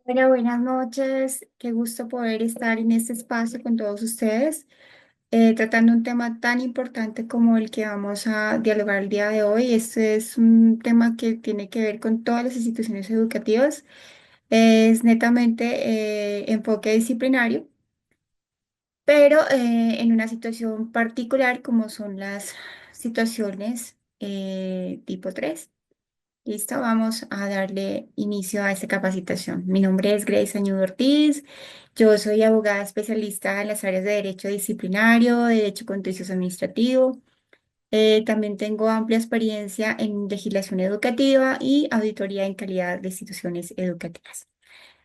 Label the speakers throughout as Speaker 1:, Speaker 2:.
Speaker 1: Hola, buenas noches. Qué gusto poder estar en este espacio con todos ustedes, tratando un tema tan importante como el que vamos a dialogar el día de hoy. Este es un tema que tiene que ver con todas las instituciones educativas. Es netamente enfoque disciplinario, pero en una situación particular como son las situaciones tipo 3. Listo, vamos a darle inicio a esta capacitación. Mi nombre es Grace Añudo Ortiz. Yo soy abogada especialista en las áreas de derecho disciplinario, derecho contencioso administrativo. También tengo amplia experiencia en legislación educativa y auditoría en calidad de instituciones educativas.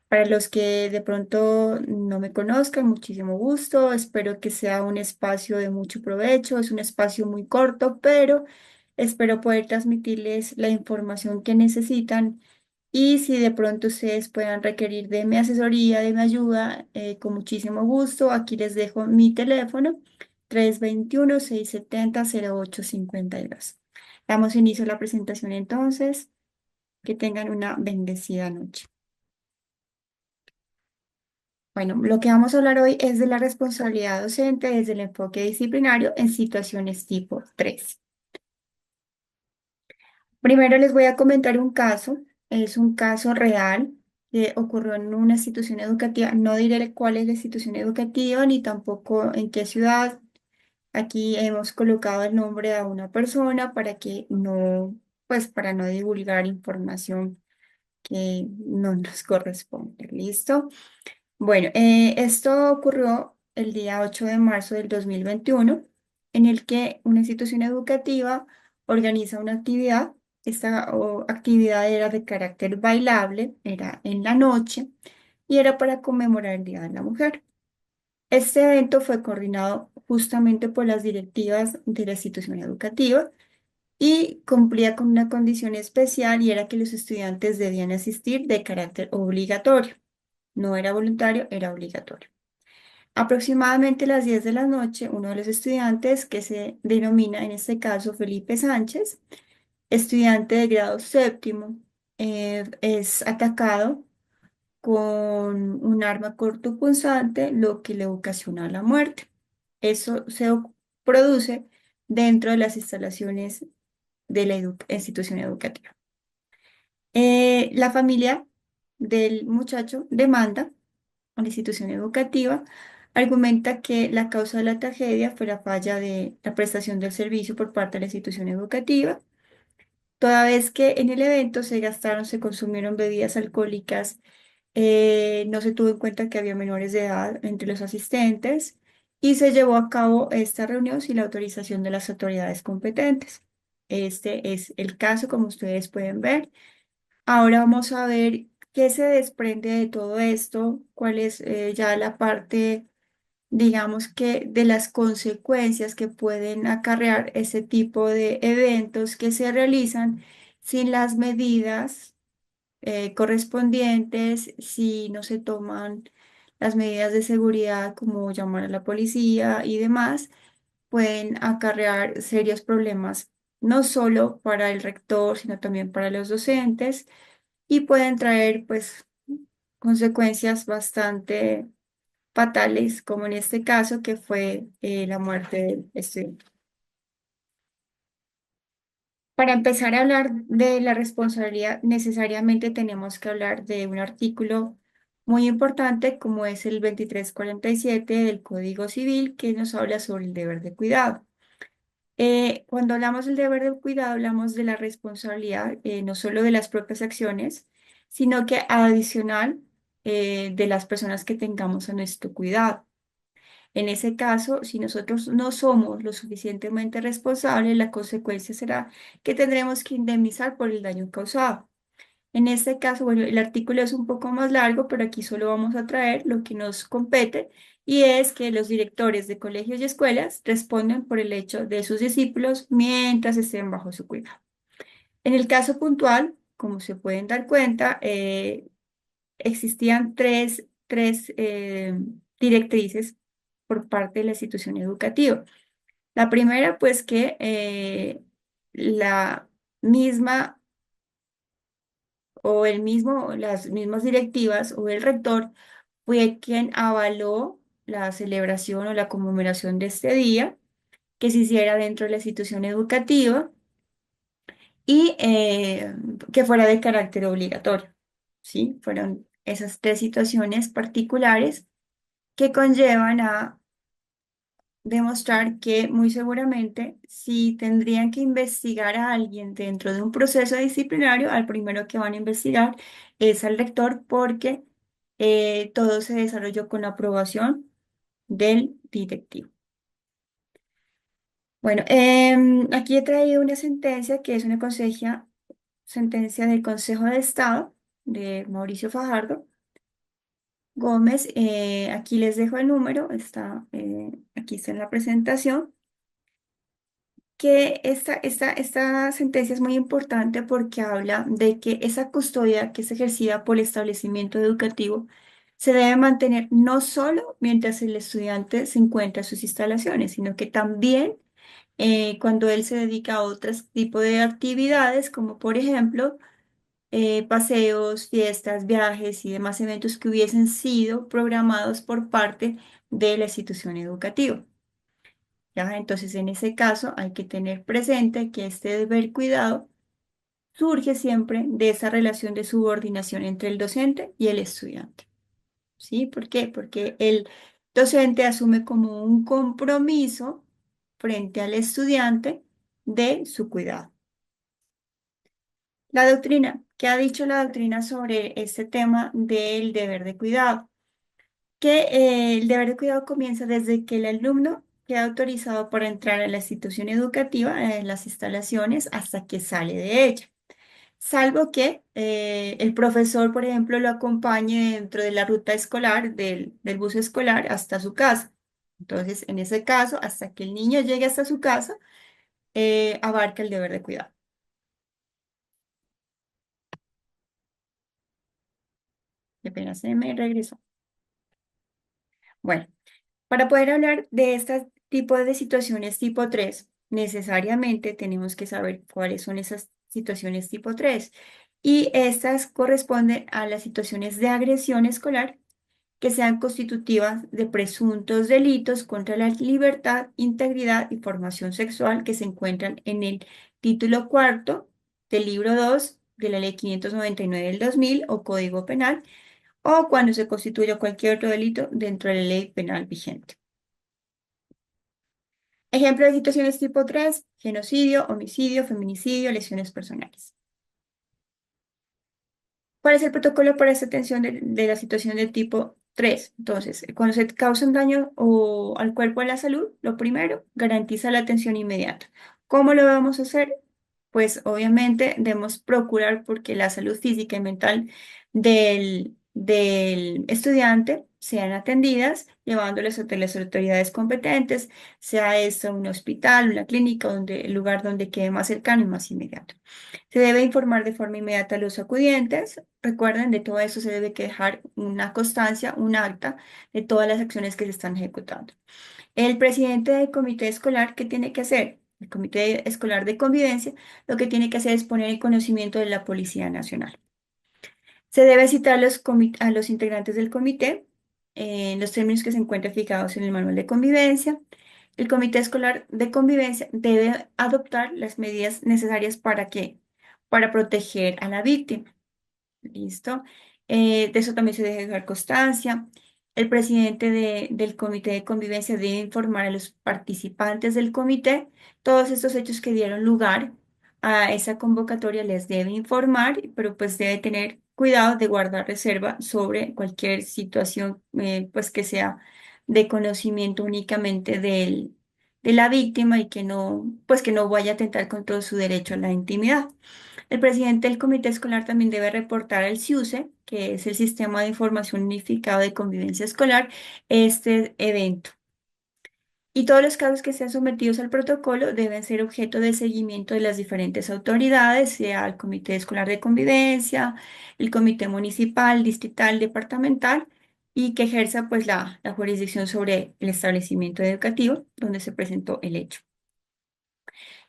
Speaker 1: Para los que de pronto no me conozcan, muchísimo gusto. Espero que sea un espacio de mucho provecho. Es un espacio muy corto, pero Espero poder transmitirles la información que necesitan y si de pronto ustedes puedan requerir de mi asesoría, de mi ayuda, con muchísimo gusto. Aquí les dejo mi teléfono 321-670-0852. Damos inicio a la presentación entonces. Que tengan una bendecida noche. Bueno, lo que vamos a hablar hoy es de la responsabilidad docente desde el enfoque disciplinario en situaciones tipo 3. Primero les voy a comentar un caso. Es un caso real que ocurrió en una institución educativa. No diré cuál es la institución educativa ni tampoco en qué ciudad. Aquí hemos colocado el nombre a una persona para que no, pues para no divulgar información que no nos corresponde. ¿Listo? Bueno, esto ocurrió el día 8 de marzo del 2021, en el que una institución educativa organiza una actividad. Esta actividad era de carácter bailable, era en la noche y era para conmemorar el Día de la Mujer. Este evento fue coordinado justamente por las directivas de la institución educativa y cumplía con una condición especial y era que los estudiantes debían asistir de carácter obligatorio. No era voluntario, era obligatorio. Aproximadamente a las 10 de la noche, uno de los estudiantes, que se denomina en este caso Felipe Sánchez, estudiante de grado séptimo, es atacado con un arma cortopunzante, lo que le ocasiona la muerte. Eso produce dentro de las instalaciones de la institución educativa. La familia del muchacho demanda a la institución educativa, argumenta que la causa de la tragedia fue la falla de la prestación del servicio por parte de la institución educativa, toda vez que en el evento se consumieron bebidas alcohólicas, no se tuvo en cuenta que había menores de edad entre los asistentes y se llevó a cabo esta reunión sin la autorización de las autoridades competentes. Este es el caso, como ustedes pueden ver. Ahora vamos a ver qué se desprende de todo esto, cuál es ya la parte, digamos que de las consecuencias que pueden acarrear ese tipo de eventos que se realizan sin las medidas correspondientes, si no se toman las medidas de seguridad como llamar a la policía y demás, pueden acarrear serios problemas, no solo para el rector, sino también para los docentes y pueden traer pues consecuencias bastante fatales, como en este caso que fue la muerte del estudiante. Para empezar a hablar de la responsabilidad, necesariamente tenemos que hablar de un artículo muy importante como es el 2347 del Código Civil que nos habla sobre el deber de cuidado. Cuando hablamos del deber de cuidado, hablamos de la responsabilidad no solo de las propias acciones, sino que adicional de las personas que tengamos a nuestro cuidado. En ese caso, si nosotros no somos lo suficientemente responsables, la consecuencia será que tendremos que indemnizar por el daño causado. En este caso, bueno, el artículo es un poco más largo, pero aquí solo vamos a traer lo que nos compete y es que los directores de colegios y escuelas responden por el hecho de sus discípulos mientras estén bajo su cuidado. En el caso puntual, como se pueden dar cuenta, existían tres directrices por parte de la institución educativa. La primera, pues que la misma o el mismo, las mismas directivas o el rector fue quien avaló la celebración o la conmemoración de este día, que se hiciera dentro de la institución educativa y que fuera de carácter obligatorio. ¿Sí? Fueron esas tres situaciones particulares que conllevan a demostrar que muy seguramente si tendrían que investigar a alguien dentro de un proceso disciplinario, al primero que van a investigar es al rector porque todo se desarrolló con la aprobación del directivo. Bueno, aquí he traído una sentencia que es una sentencia del Consejo de Estado de Mauricio Fajardo Gómez. Aquí les dejo el número, aquí está en la presentación. que esta sentencia es muy importante porque habla de que esa custodia que es ejercida por el establecimiento educativo se debe mantener no solo mientras el estudiante se encuentra en sus instalaciones, sino que también cuando él se dedica a otros tipos de actividades, como por ejemplo paseos, fiestas, viajes y demás eventos que hubiesen sido programados por parte de la institución educativa. ¿Ya? Entonces, en ese caso, hay que tener presente que este deber cuidado surge siempre de esa relación de subordinación entre el docente y el estudiante. ¿Sí? ¿Por qué? Porque el docente asume como un compromiso frente al estudiante de su cuidado. La doctrina, ¿qué ha dicho la doctrina sobre este tema del deber de cuidado? Que el deber de cuidado comienza desde que el alumno queda autorizado para entrar a la institución educativa, en las instalaciones, hasta que sale de ella. Salvo que el profesor, por ejemplo, lo acompañe dentro de la ruta escolar, del bus escolar, hasta su casa. Entonces, en ese caso, hasta que el niño llegue hasta su casa, abarca el deber de cuidado. Qué pena, se me regresó. Bueno. Para poder hablar de este tipo de situaciones tipo 3, necesariamente tenemos que saber cuáles son esas situaciones tipo 3. Y estas corresponden a las situaciones de agresión escolar que sean constitutivas de presuntos delitos contra la libertad, integridad y formación sexual que se encuentran en el título cuarto del libro 2 de la Ley 599 del 2000 o Código Penal, o cuando se constituya cualquier otro delito dentro de la ley penal vigente. Ejemplo de situaciones tipo 3: genocidio, homicidio, feminicidio, lesiones personales. ¿Cuál es el protocolo para esta atención de la situación de tipo 3? Entonces, cuando se causa un daño al cuerpo o a la salud, lo primero, garantiza la atención inmediata. ¿Cómo lo vamos a hacer? Pues obviamente debemos procurar porque la salud física y mental del estudiante sean atendidas, llevándoles ante las autoridades competentes, sea esto un hospital, una clínica, el lugar donde quede más cercano y más inmediato. Se debe informar de forma inmediata a los acudientes. Recuerden, de todo eso se debe que dejar una constancia, un acta de todas las acciones que se están ejecutando. El presidente del comité escolar, ¿qué tiene que hacer? El comité escolar de convivencia lo que tiene que hacer es poner en conocimiento de la Policía Nacional. Se debe citar a los integrantes del comité en los términos que se encuentran fijados en el manual de convivencia. El comité escolar de convivencia debe adoptar las medidas necesarias para qué, para proteger a la víctima. ¿Listo? De eso también se debe dejar constancia. El presidente del comité de convivencia debe informar a los participantes del comité todos estos hechos que dieron lugar a esa convocatoria, les debe informar, pero pues debe tener cuidado de guardar reserva sobre cualquier situación pues que sea de conocimiento únicamente de la víctima y que no, pues que no vaya a atentar contra su derecho a la intimidad. El presidente del comité escolar también debe reportar al SIUSE, que es el Sistema de Información Unificado de Convivencia Escolar, este evento. Y todos los casos que sean sometidos al protocolo deben ser objeto de seguimiento de las diferentes autoridades, sea el comité escolar de convivencia, el comité municipal, distrital, departamental, y que ejerza pues la jurisdicción sobre el establecimiento educativo donde se presentó el hecho.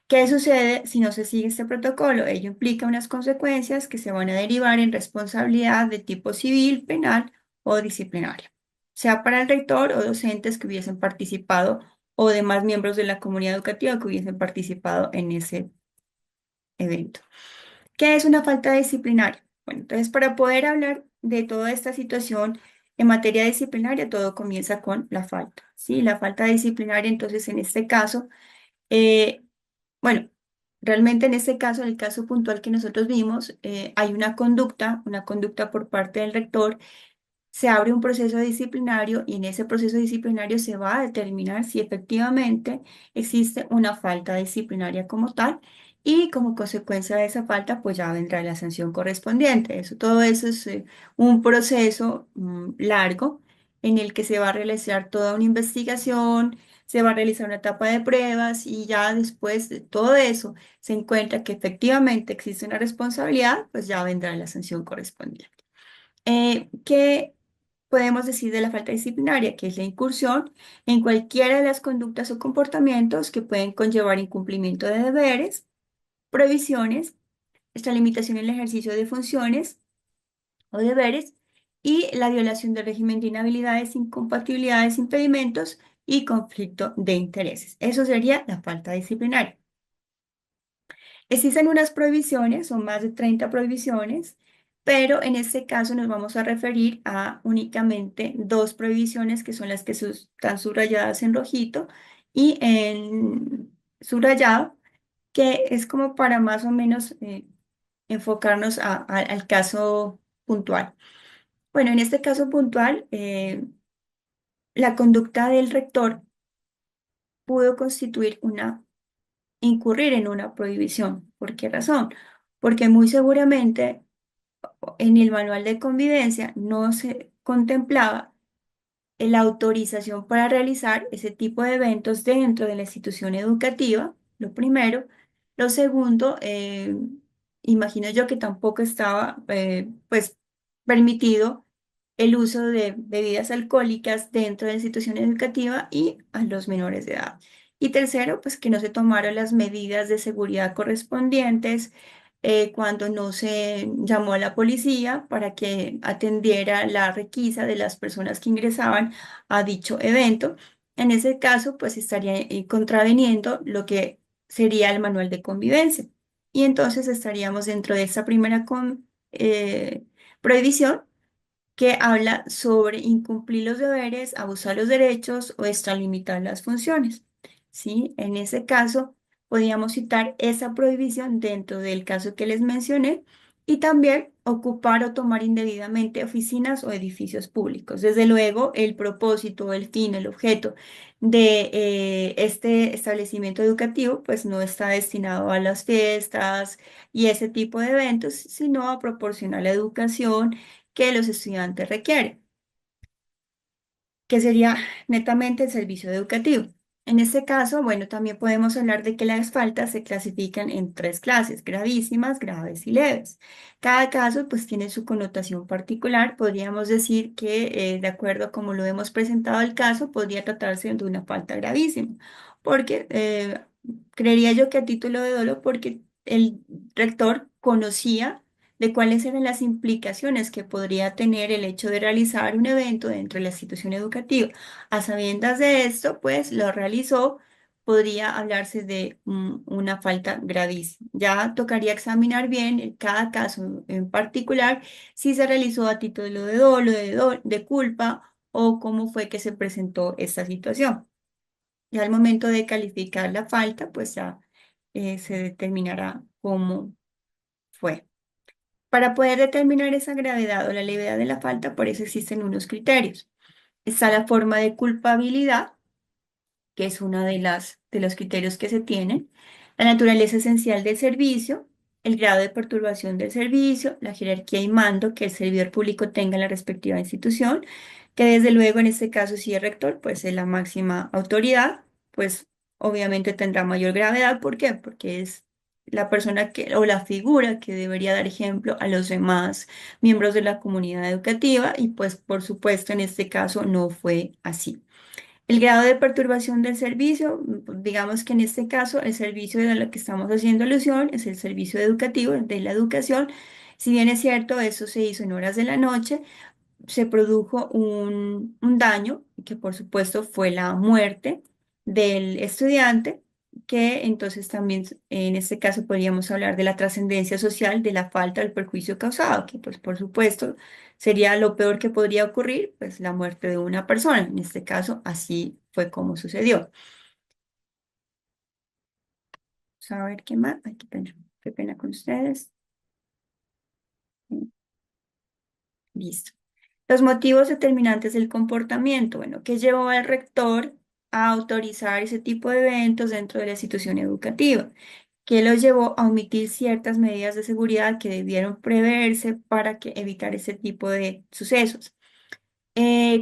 Speaker 1: ¿Qué sucede si no se sigue este protocolo? Ello implica unas consecuencias que se van a derivar en responsabilidad de tipo civil, penal o disciplinaria, sea para el rector o docentes que hubiesen participado o demás miembros de la comunidad educativa que hubiesen participado en ese evento. ¿Qué es una falta disciplinaria? Bueno, entonces para poder hablar de toda esta situación en materia disciplinaria, todo comienza con la falta, ¿sí? La falta disciplinaria, entonces en este caso, eh, bueno, realmente en este caso, en el caso puntual que nosotros vimos, hay una conducta por parte del rector, se abre un proceso disciplinario y en ese proceso disciplinario se va a determinar si efectivamente existe una falta disciplinaria como tal y como consecuencia de esa falta, pues ya vendrá la sanción correspondiente. Todo eso es un proceso largo en el que se va a realizar toda una investigación, se va a realizar una etapa de pruebas y ya después de todo eso se encuentra que efectivamente existe una responsabilidad, pues ya vendrá la sanción correspondiente. ¿Qué podemos decir de la falta disciplinaria? Que es la incursión en cualquiera de las conductas o comportamientos que pueden conllevar incumplimiento de deberes, prohibiciones, extralimitación en el ejercicio de funciones o deberes y la violación del régimen de inhabilidades, incompatibilidades, impedimentos y conflicto de intereses. Eso sería la falta disciplinaria. Existen unas prohibiciones, son más de 30 prohibiciones, pero en este caso nos vamos a referir a únicamente dos prohibiciones que son las que están subrayadas en rojito y en subrayado, que es como para más o menos enfocarnos al caso puntual. Bueno, en este caso puntual, la conducta del rector pudo constituir incurrir en una prohibición. ¿Por qué razón? Porque muy seguramente en el manual de convivencia no se contemplaba la autorización para realizar ese tipo de eventos dentro de la institución educativa, lo primero. Lo segundo, imagino yo que tampoco estaba pues permitido el uso de bebidas alcohólicas dentro de la institución educativa y a los menores de edad. Y tercero, pues que no se tomaron las medidas de seguridad correspondientes cuando no se llamó a la policía para que atendiera la requisa de las personas que ingresaban a dicho evento. En ese caso, pues estaría contraveniendo lo que sería el manual de convivencia. Y entonces estaríamos dentro de esa primera prohibición que habla sobre incumplir los deberes, abusar los derechos o extralimitar las funciones. ¿Sí? En ese caso, podríamos citar esa prohibición dentro del caso que les mencioné y también ocupar o tomar indebidamente oficinas o edificios públicos. Desde luego, el propósito, el fin, el objeto de este establecimiento educativo, pues no está destinado a las fiestas y ese tipo de eventos, sino a proporcionar la educación que los estudiantes requieren, que sería netamente el servicio educativo. En este caso, bueno, también podemos hablar de que las faltas se clasifican en tres clases: gravísimas, graves y leves. Cada caso pues tiene su connotación particular. Podríamos decir que de acuerdo a cómo lo hemos presentado el caso, podría tratarse de una falta gravísima, porque creería yo que a título de dolo, porque el rector conocía de cuáles eran las implicaciones que podría tener el hecho de realizar un evento dentro de la institución educativa. A sabiendas de esto, pues lo realizó, podría hablarse de una falta gravísima. Ya tocaría examinar bien en cada caso en particular si se realizó a título de dolo, de culpa o cómo fue que se presentó esta situación. Ya al momento de calificar la falta, pues ya se determinará cómo fue. Para poder determinar esa gravedad o la levedad de la falta, por eso existen unos criterios. Está la forma de culpabilidad, que es una de los criterios que se tienen, la naturaleza esencial del servicio, el grado de perturbación del servicio, la jerarquía y mando que el servidor público tenga en la respectiva institución, que desde luego en este caso si es rector, pues es la máxima autoridad, pues obviamente tendrá mayor gravedad. ¿Por qué? Porque es la persona que, o la figura que debería dar ejemplo a los demás miembros de la comunidad educativa y pues por supuesto en este caso no fue así. El grado de perturbación del servicio, digamos que en este caso el servicio de lo que estamos haciendo alusión es el servicio educativo, de la educación. Si bien es cierto, eso se hizo en horas de la noche, se produjo un daño, que por supuesto fue la muerte del estudiante, que entonces también en este caso podríamos hablar de la trascendencia social de la falta del perjuicio causado, que pues por supuesto sería lo peor que podría ocurrir, pues la muerte de una persona. En este caso así fue como sucedió. Vamos a ver qué más. Ay, qué pena con ustedes. Listo. Los motivos determinantes del comportamiento. Bueno, ¿qué llevó al rector a autorizar ese tipo de eventos dentro de la institución educativa? ¿Qué lo llevó a omitir ciertas medidas de seguridad que debieron preverse para evitar ese tipo de sucesos?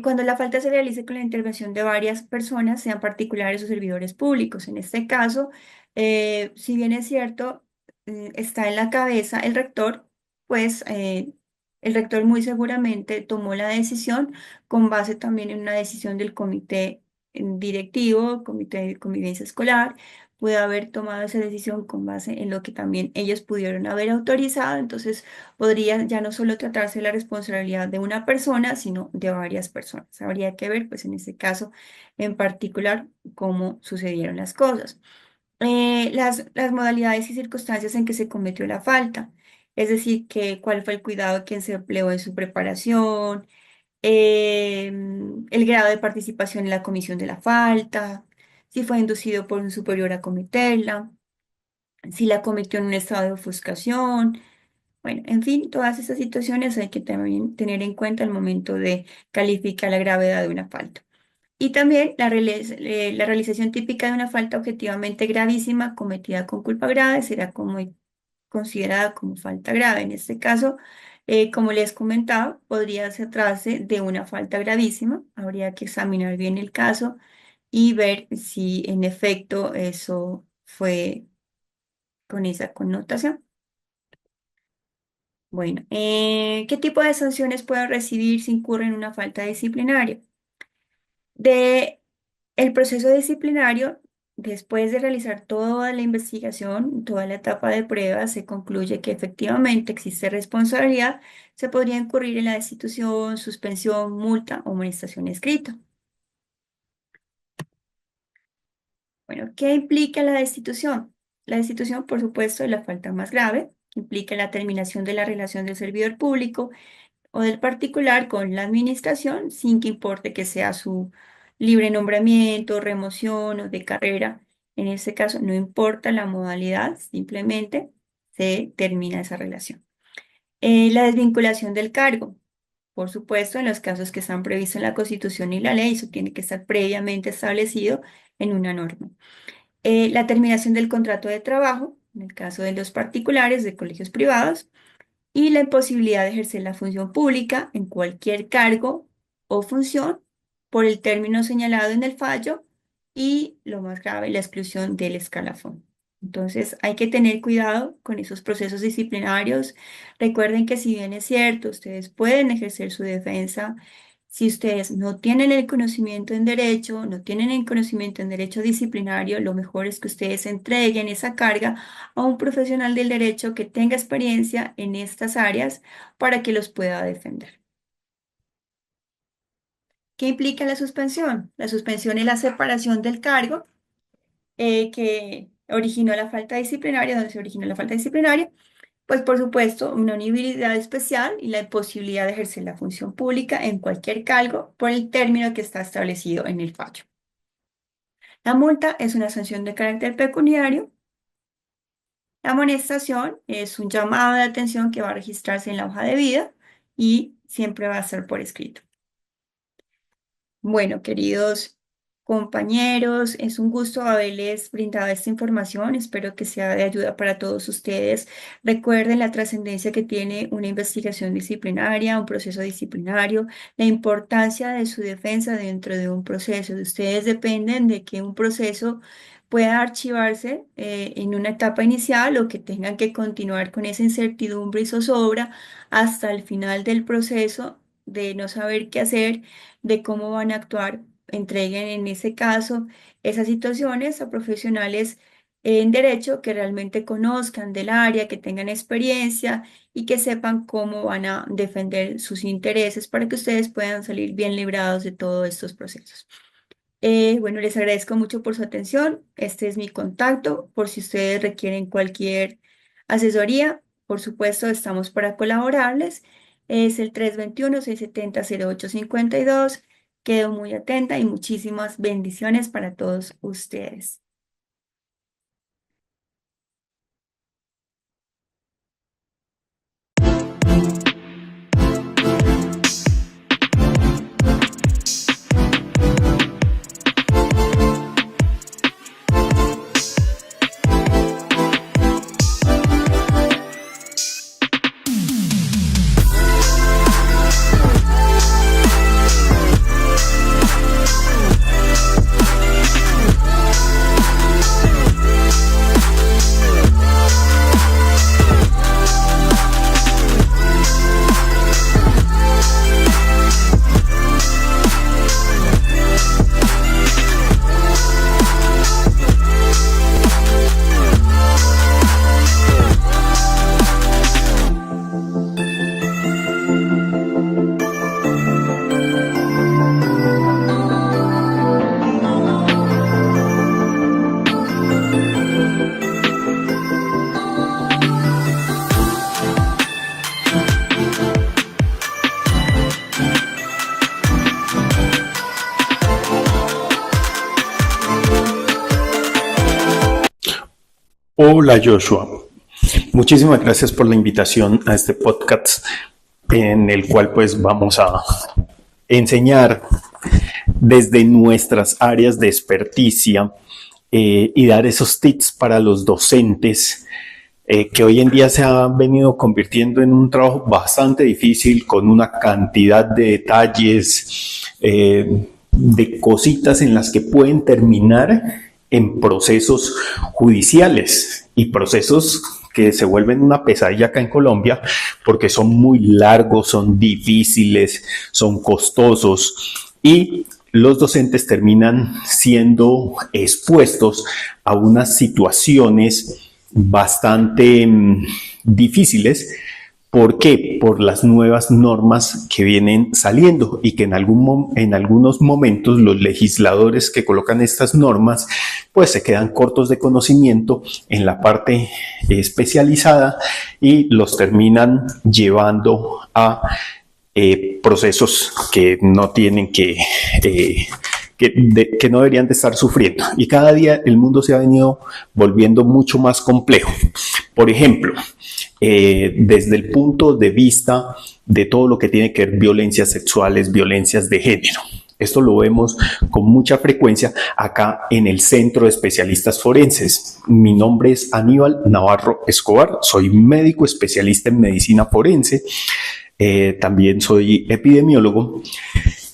Speaker 1: Cuando la falta se realice con la intervención de varias personas, sean particulares o servidores públicos. En este caso, si bien es cierto, está en la cabeza el rector, pues el rector muy seguramente tomó la decisión con base también en una decisión del comité directivo, comité de convivencia escolar. Puede haber tomado esa decisión con base en lo que también ellos pudieron haber autorizado. Entonces, podría ya no solo tratarse la responsabilidad de una persona, sino de varias personas. Habría que ver, pues en este caso en particular, cómo sucedieron las cosas. Las modalidades y circunstancias en que se cometió la falta, es decir, que cuál fue el cuidado que se empleó en su preparación, el grado de participación en la comisión de la falta, si fue inducido por un superior a cometerla, si la cometió en un estado de ofuscación. Bueno, en fin, todas esas situaciones hay que también tener en cuenta al momento de calificar la gravedad de una falta. Y también la realización típica de una falta objetivamente gravísima cometida con culpa grave será como considerada como falta grave. En este caso, como les comentaba, podría tratarse de una falta gravísima. Habría que examinar bien el caso y ver si en efecto eso fue con esa connotación. Bueno, ¿qué tipo de sanciones puede recibir si incurre en una falta disciplinaria? De el proceso disciplinario, después de realizar toda la investigación, toda la etapa de pruebas, se concluye que efectivamente existe responsabilidad, se podría incurrir en la destitución, suspensión, multa o amonestación escrita. Bueno, ¿qué implica la destitución? La destitución, por supuesto, es la falta más grave, que implica la terminación de la relación del servidor público o del particular con la administración, sin que importe que sea su libre nombramiento, remoción o de carrera. En este caso, no importa la modalidad, simplemente se termina esa relación. La desvinculación del cargo. Por supuesto, en los casos que están previstos en la Constitución y la ley, eso tiene que estar previamente establecido en una norma. La terminación del contrato de trabajo, en el caso de los particulares, de colegios privados, y la imposibilidad de ejercer la función pública en cualquier cargo o función por el término señalado en el fallo y, lo más grave, la exclusión del escalafón. Entonces, hay que tener cuidado con esos procesos disciplinarios. Recuerden que si bien es cierto, ustedes pueden ejercer su defensa. Si ustedes no tienen el conocimiento en derecho, no tienen el conocimiento en derecho disciplinario, lo mejor es que ustedes entreguen esa carga a un profesional del derecho que tenga experiencia en estas áreas para que los pueda defender. ¿Qué implica la suspensión? La suspensión es la separación del cargo que originó la falta disciplinaria, donde se originó la falta disciplinaria, pues por supuesto una inhabilidad especial y la imposibilidad de ejercer la función pública en cualquier cargo por el término que está establecido en el fallo. La multa es una sanción de carácter pecuniario. La amonestación es un llamado de atención que va a registrarse en la hoja de vida y siempre va a ser por escrito. Bueno, queridos compañeros, es un gusto haberles brindado esta información. Espero que sea de ayuda para todos ustedes. Recuerden la trascendencia que tiene una investigación disciplinaria, un proceso disciplinario, la importancia de su defensa dentro de un proceso. De ustedes dependen de que un proceso pueda archivarse en una etapa inicial o que tengan que continuar con esa incertidumbre y zozobra hasta el final del proceso de no saber qué hacer, de cómo van a actuar. Entreguen en ese caso esas situaciones a profesionales en derecho que realmente conozcan del área, que tengan experiencia y que sepan cómo van a defender sus intereses para que ustedes puedan salir bien librados de todos estos procesos. Bueno, les agradezco mucho por su atención. Este es mi contacto por si ustedes requieren cualquier asesoría. Por supuesto, estamos para colaborarles. Es el 321-670-0852. Quedo muy atenta y muchísimas bendiciones para todos ustedes.
Speaker 2: Hola Joshua, muchísimas gracias por la invitación a este podcast en el cual pues vamos a enseñar desde nuestras áreas de experticia y dar esos tips para los docentes que hoy en día se han venido convirtiendo en un trabajo bastante difícil con una cantidad de detalles, de cositas en las que pueden terminar en procesos judiciales y procesos que se vuelven una pesadilla acá en Colombia porque son muy largos, son difíciles, son costosos y los docentes terminan siendo expuestos a unas situaciones bastante difíciles. ¿Por qué? Por las nuevas normas que vienen saliendo y que en algunos momentos los legisladores que colocan estas normas pues se quedan cortos de conocimiento en la parte especializada y los terminan llevando a procesos que no tienen que no deberían de estar sufriendo. Y cada día el mundo se ha venido volviendo mucho más complejo. Por ejemplo, desde el punto de vista de todo lo que tiene que ver violencias sexuales, violencias de género. Esto lo vemos con mucha frecuencia acá en el Centro de Especialistas Forenses. Mi nombre es Aníbal Navarro Escobar, soy médico especialista en medicina forense, también soy epidemiólogo.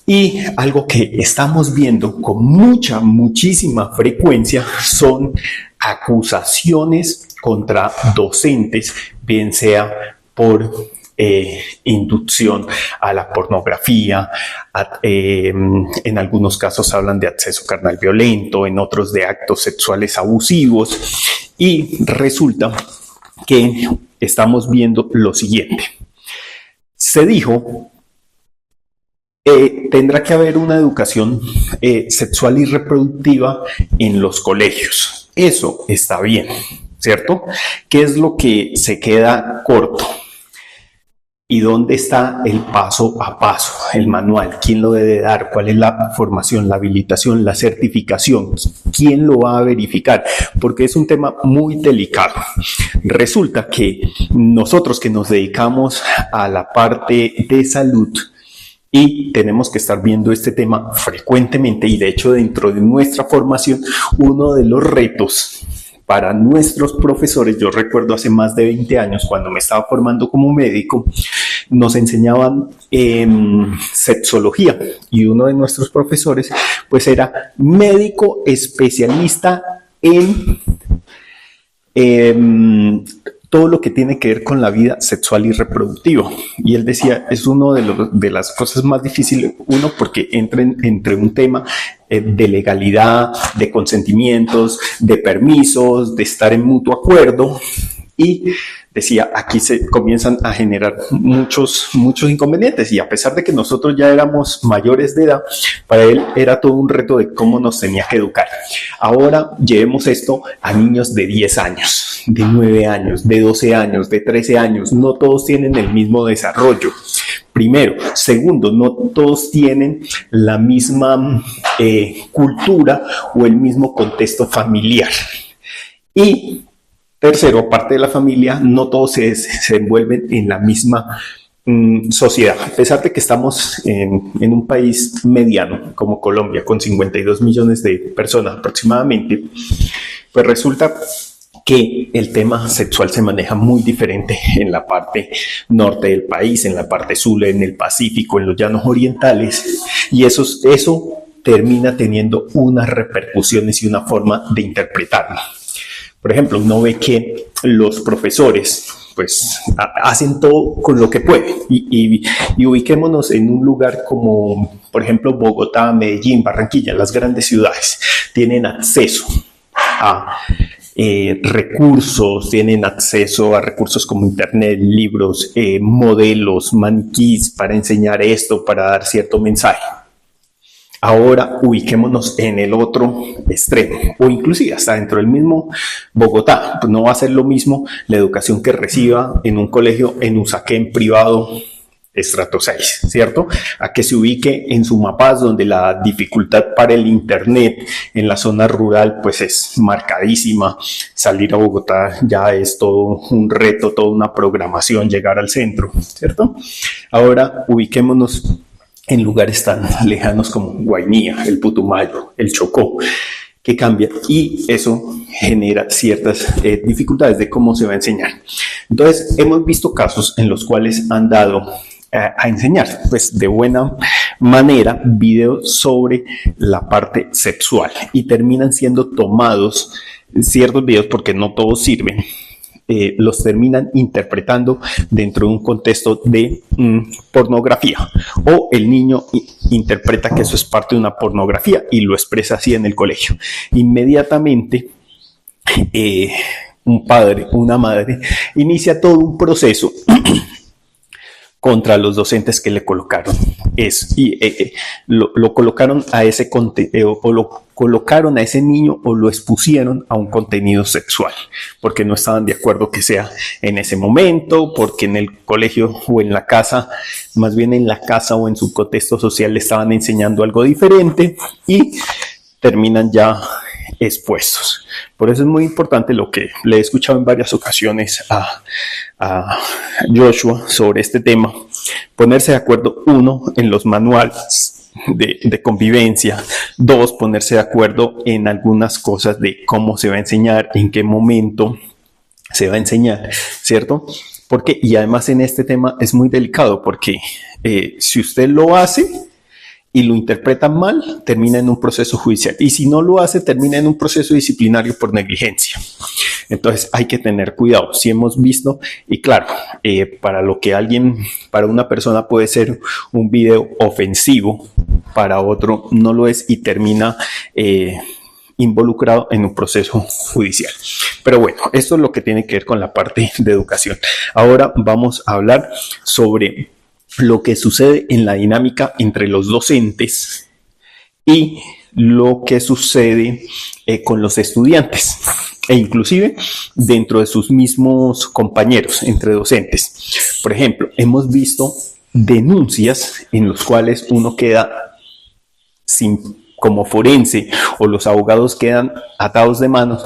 Speaker 2: Y algo que estamos viendo con muchísima frecuencia son acusaciones contra docentes, bien sea por inducción a la pornografía, en algunos casos hablan de acceso carnal violento, en otros de actos sexuales abusivos, y resulta que estamos viendo lo siguiente. Se dijo tendrá que haber una educación sexual y reproductiva en los colegios. Eso está bien, ¿cierto? ¿Qué es lo que se queda corto? ¿Y dónde está el paso a paso, el manual? ¿Quién lo debe dar? ¿Cuál es la formación, la habilitación, la certificación? ¿Quién lo va a verificar? Porque es un tema muy delicado. Resulta que nosotros que nos dedicamos a la parte de salud, y tenemos que estar viendo este tema frecuentemente y de hecho dentro de nuestra formación uno de los retos para nuestros profesores, yo recuerdo hace más de 20 años cuando me estaba formando como médico, nos enseñaban sexología y uno de nuestros profesores pues era médico especialista en todo lo que tiene que ver con la vida sexual y reproductiva. Y él decía, es uno de las cosas más difíciles, uno, porque entra entre un tema de legalidad, de consentimientos, de permisos, de estar en mutuo acuerdo. Y decía, aquí se comienzan a generar muchos inconvenientes. Y a pesar de que nosotros ya éramos mayores de edad, para él era todo un reto de cómo nos tenía que educar. Ahora llevemos esto a niños de 10 años, de 9 años, de 12 años, de 13 años. No todos tienen el mismo desarrollo. Primero. Segundo, no todos tienen la misma cultura o el mismo contexto familiar. Y tercero, aparte de la familia, no todos se envuelven en la misma sociedad. A pesar de que estamos en un país mediano como Colombia, con 52 millones de personas aproximadamente, pues resulta que el tema sexual se maneja muy diferente en la parte norte del país, en la parte sur, en el Pacífico, en los llanos orientales, y eso termina teniendo unas repercusiones y una forma de interpretarlo. Por ejemplo, uno ve que los profesores pues hacen todo con lo que pueden y ubiquémonos en un lugar como, por ejemplo, Bogotá, Medellín, Barranquilla, las grandes ciudades, tienen acceso a recursos, tienen acceso a recursos como internet, libros, modelos, maniquís para enseñar esto, para dar cierto mensaje. Ahora ubiquémonos en el otro extremo o inclusive hasta dentro del mismo Bogotá. Pues no va a ser lo mismo la educación que reciba en un colegio en Usaquén privado estrato 6, ¿cierto? A que se ubique en Sumapaz, donde la dificultad para el internet en la zona rural pues es marcadísima. Salir a Bogotá ya es todo un reto, toda una programación, llegar al centro, ¿cierto? Ahora ubiquémonos en lugares tan lejanos como Guainía, el Putumayo, el Chocó, que cambia, y eso genera ciertas dificultades de cómo se va a enseñar. Entonces, hemos visto casos en los cuales han dado a enseñar, pues de buena manera, videos sobre la parte sexual y terminan siendo tomados ciertos videos, porque no todos sirven, los terminan interpretando dentro de un contexto de pornografía, o el niño interpreta que eso es parte de una pornografía y lo expresa así en el colegio. Inmediatamente un padre, una madre, inicia todo un proceso contra los docentes que le colocaron lo colocaron a ese contenido, o lo colocaron a ese niño, o lo expusieron a un contenido sexual, porque no estaban de acuerdo que sea en ese momento, porque en el colegio o en la casa, más bien en la casa o en su contexto social, le estaban enseñando algo diferente y terminan ya expuestos. Por eso es muy importante lo que le he escuchado en varias ocasiones a Joshua sobre este tema: ponerse de acuerdo, uno, en los manuales de convivencia; dos, ponerse de acuerdo en algunas cosas de cómo se va a enseñar, en qué momento se va a enseñar, ¿cierto? Porque, y además en este tema es muy delicado, porque si usted lo hace y lo interpreta mal, termina en un proceso judicial. Y si no lo hace, termina en un proceso disciplinario por negligencia. Entonces hay que tener cuidado. Si hemos visto, y claro, para una persona puede ser un video ofensivo, para otro no lo es y termina involucrado en un proceso judicial. Pero bueno, esto es lo que tiene que ver con la parte de educación. Ahora vamos a hablar sobre lo que sucede en la dinámica entre los docentes y lo que sucede con los estudiantes, e inclusive dentro de sus mismos compañeros entre docentes. Por ejemplo, hemos visto denuncias en las cuales uno queda como forense, o los abogados quedan atados de manos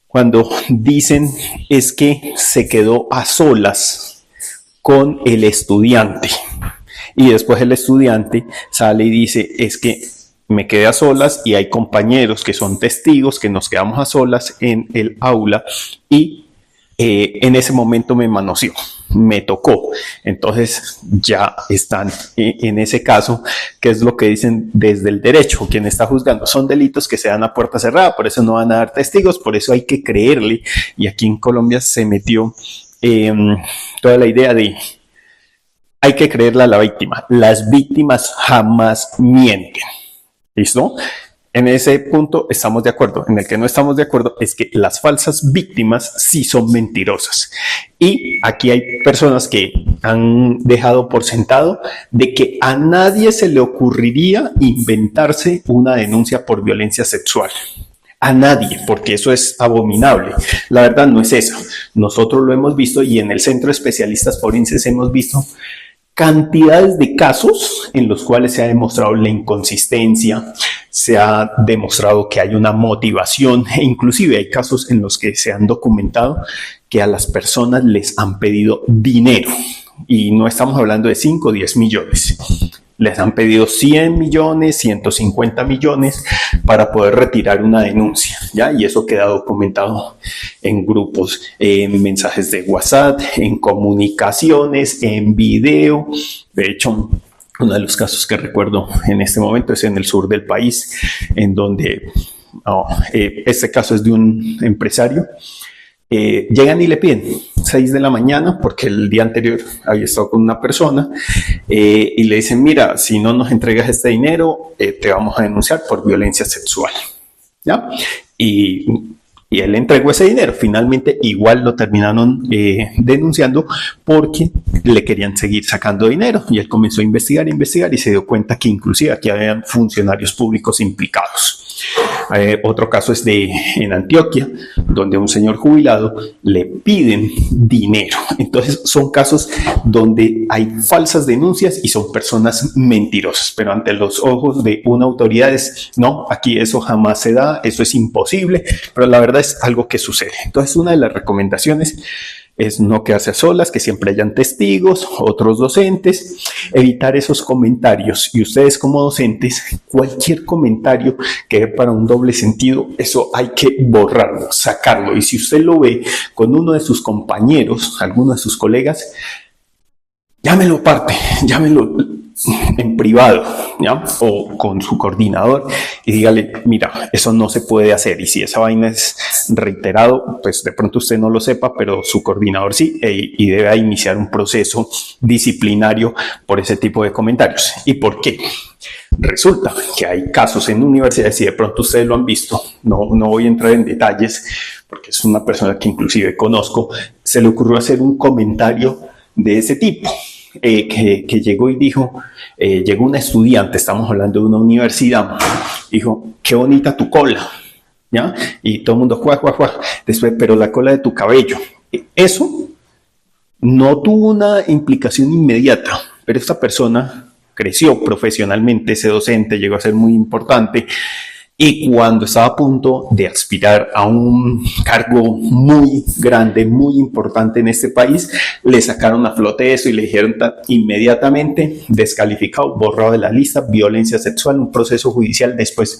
Speaker 2: cuando dicen es que se quedó a solas con el estudiante, y después el estudiante sale y dice es que me quedé a solas y hay compañeros que son testigos que nos quedamos a solas en el aula y en ese momento me manoseó, me tocó. Entonces ya están en ese caso, que es lo que dicen desde el derecho, quien está juzgando: son delitos que se dan a puerta cerrada, por eso no van a dar testigos, por eso hay que creerle. Y aquí en Colombia se metió toda la idea de hay que creerle a la víctima. Las víctimas jamás mienten. ¿Listo? En ese punto estamos de acuerdo. En el que no estamos de acuerdo es que las falsas víctimas sí son mentirosas. Y aquí hay personas que han dejado por sentado de que a nadie se le ocurriría inventarse una denuncia por violencia sexual. A nadie, porque eso es abominable. La verdad no es eso. Nosotros lo hemos visto, y en el Centro de Especialistas Forenses hemos visto cantidades de casos en los cuales se ha demostrado la inconsistencia, se ha demostrado que hay una motivación, e inclusive hay casos en los que se han documentado que a las personas les han pedido dinero, y no estamos hablando de 5 o 10 millones. Les han pedido 100 millones, 150 millones para poder retirar una denuncia, ¿ya? Y eso queda documentado en grupos, en mensajes de WhatsApp, en comunicaciones, en video. De hecho, uno de los casos que recuerdo en este momento es en el sur del país, en donde este caso es de un empresario. Llegan y le piden 6 de la mañana, porque el día anterior había estado con una persona, y le dicen: mira, si no nos entregas este dinero, te vamos a denunciar por violencia sexual, ¿ya? Y él entregó ese dinero. Finalmente igual lo terminaron denunciando, porque le querían seguir sacando dinero, y él comenzó a investigar y se dio cuenta que inclusive aquí habían funcionarios públicos implicados. Otro caso es en Antioquia, donde a un señor jubilado le piden dinero. Entonces son casos donde hay falsas denuncias y son personas mentirosas, pero ante los ojos de una autoridad es, no, aquí eso jamás se da, eso es imposible, pero la verdad es algo que sucede. Entonces una de las recomendaciones es no quedarse a solas, que siempre hayan testigos, otros docentes, evitar esos comentarios. Y ustedes como docentes, cualquier comentario que dé para un doble sentido, eso hay que borrarlo, sacarlo. Y si usted lo ve con uno de sus compañeros, alguno de sus colegas, llámelo aparte, llámelo en privado, ¿ya? O con su coordinador y dígale, mira, eso no se puede hacer. Y si esa vaina es reiterado, pues de pronto usted no lo sepa, pero su coordinador sí, y debe iniciar un proceso disciplinario por ese tipo de comentarios. ¿Y por qué? Resulta que hay casos en universidades, y de pronto ustedes lo han visto, no voy a entrar en detalles, porque es una persona que inclusive conozco, se le ocurrió hacer un comentario de ese tipo. Que llegó y dijo, llegó una estudiante, estamos hablando de una universidad, dijo, qué bonita tu cola, ¿ya? Y todo el mundo, juá, juá, juá, después, pero la cola de tu cabello. Eso no tuvo una implicación inmediata, pero esta persona creció profesionalmente, ese docente llegó a ser muy importante, y cuando estaba a punto de aspirar a un cargo muy grande, muy importante en este país, le sacaron a flote eso y le dijeron inmediatamente descalificado, borrado de la lista, violencia sexual, un proceso judicial después,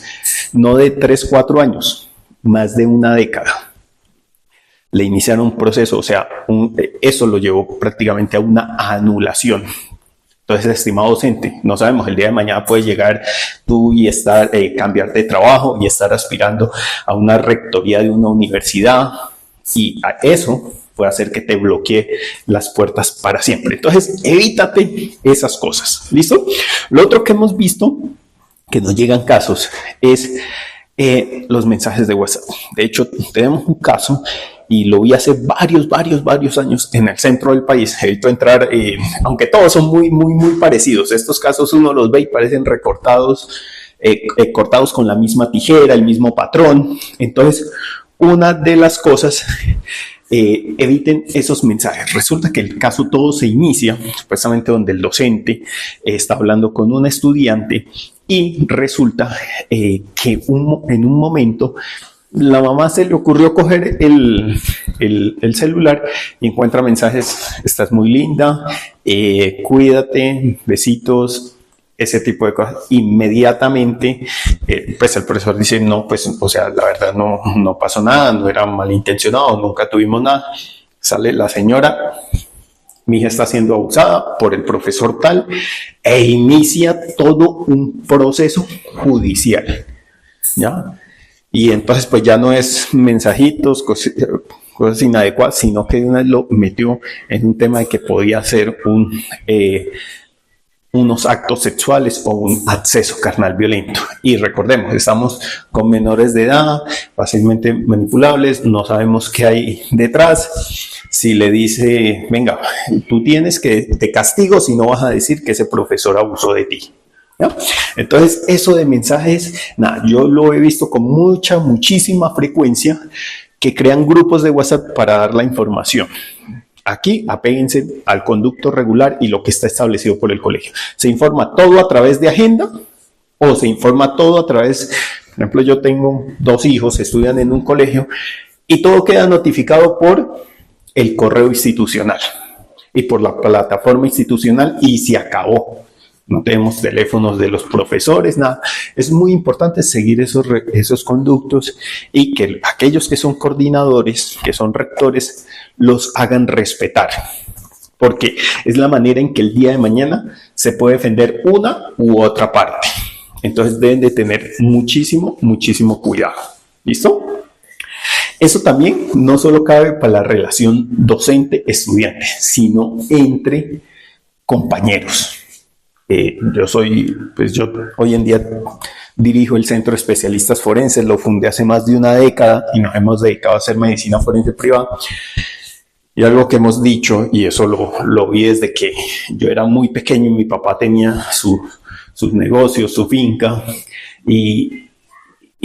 Speaker 2: no de 3, 4 años, más de una década. Le iniciaron un proceso, o sea, eso lo llevó prácticamente a una anulación. Entonces, estimado docente, no sabemos, el día de mañana puedes llegar tú y cambiarte de trabajo y estar aspirando a una rectoría de una universidad, y a eso puede hacer que te bloquee las puertas para siempre. Entonces, evítate esas cosas. ¿Listo? Lo otro que hemos visto, que nos llegan casos, es los mensajes de WhatsApp. De hecho, tenemos un caso y lo vi hace varios años en el centro del país. Evito entrar, aunque todos son muy parecidos. Estos casos uno los ve y parecen recortados, cortados con la misma tijera, el mismo patrón. Entonces, una de las cosas, eviten esos mensajes. Resulta que el caso todo se inicia, supuestamente donde el docente está hablando con un estudiante, y resulta que en un momento la mamá se le ocurrió coger el celular y encuentra mensajes, estás muy linda, cuídate, besitos, ese tipo de cosas. Inmediatamente, pues el profesor dice, no, pues, o sea, la verdad no pasó nada, no era malintencionado, nunca tuvimos nada. Sale la señora, mi hija está siendo abusada por el profesor tal, e inicia todo un proceso judicial, ¿ya? Y entonces pues ya no es mensajitos, cosas inadecuadas, sino que una vez lo metió en un tema de que podía ser unos actos sexuales o un acceso carnal violento. Y recordemos, estamos con menores de edad, fácilmente manipulables, no sabemos qué hay detrás. Si le dice, venga, tú tienes que, te castigo si no vas a decir que ese profesor abusó de ti, ¿ya? Entonces, eso de mensajes, nada, yo lo he visto con muchísima frecuencia, que crean grupos de WhatsApp para dar la información. Aquí apéguense al conducto regular y lo que está establecido por el colegio. Se informa todo a través de agenda, o se informa todo a través, por ejemplo, yo tengo 2 hijos, estudian en un colegio, y todo queda notificado por el correo institucional y por la plataforma institucional, y se acabó. No tenemos teléfonos de los profesores, nada. Es muy importante seguir esos conductos, y que aquellos que son coordinadores, que son rectores, los hagan respetar, porque es la manera en que el día de mañana se puede defender una u otra parte. Entonces deben de tener muchísimo cuidado. ¿Listo? Eso también no solo cabe para la relación docente-estudiante, sino entre compañeros. Yo hoy en día dirijo el Centro de Especialistas Forenses, lo fundé hace más de una década y nos hemos dedicado a hacer medicina forense privada. Y algo que hemos dicho, y eso lo vi desde que yo era muy pequeño, mi papá tenía sus negocios, su finca, y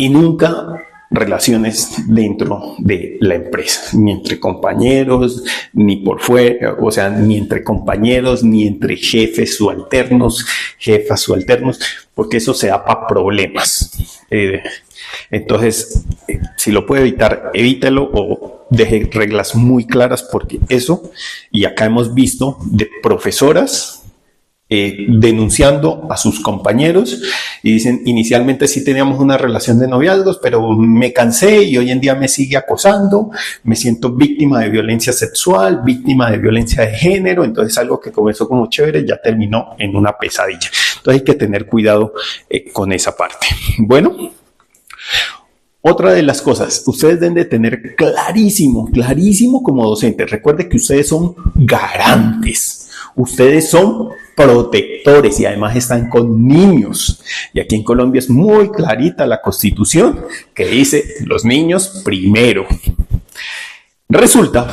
Speaker 2: y nunca relaciones dentro de la empresa, ni entre compañeros, ni por fuera, o sea, ni entre compañeros, ni entre jefes subalternos, jefas subalternos, porque eso se da para problemas. Entonces, si lo puede evitar, evítelo o deje reglas muy claras, porque eso, y acá hemos visto de profesoras denunciando a sus compañeros y dicen, inicialmente sí teníamos una relación de noviazgos, pero me cansé y hoy en día me sigue acosando, me siento víctima de violencia sexual, víctima de violencia de género, entonces algo que comenzó como chévere ya terminó en una pesadilla. Entonces hay que tener cuidado con esa parte. Bueno, otra de las cosas, ustedes deben de tener clarísimo como docentes. Recuerde que ustedes son garantes, ustedes son protectores y además están con niños. Y aquí en Colombia es muy clarita la Constitución que dice los niños primero. Resulta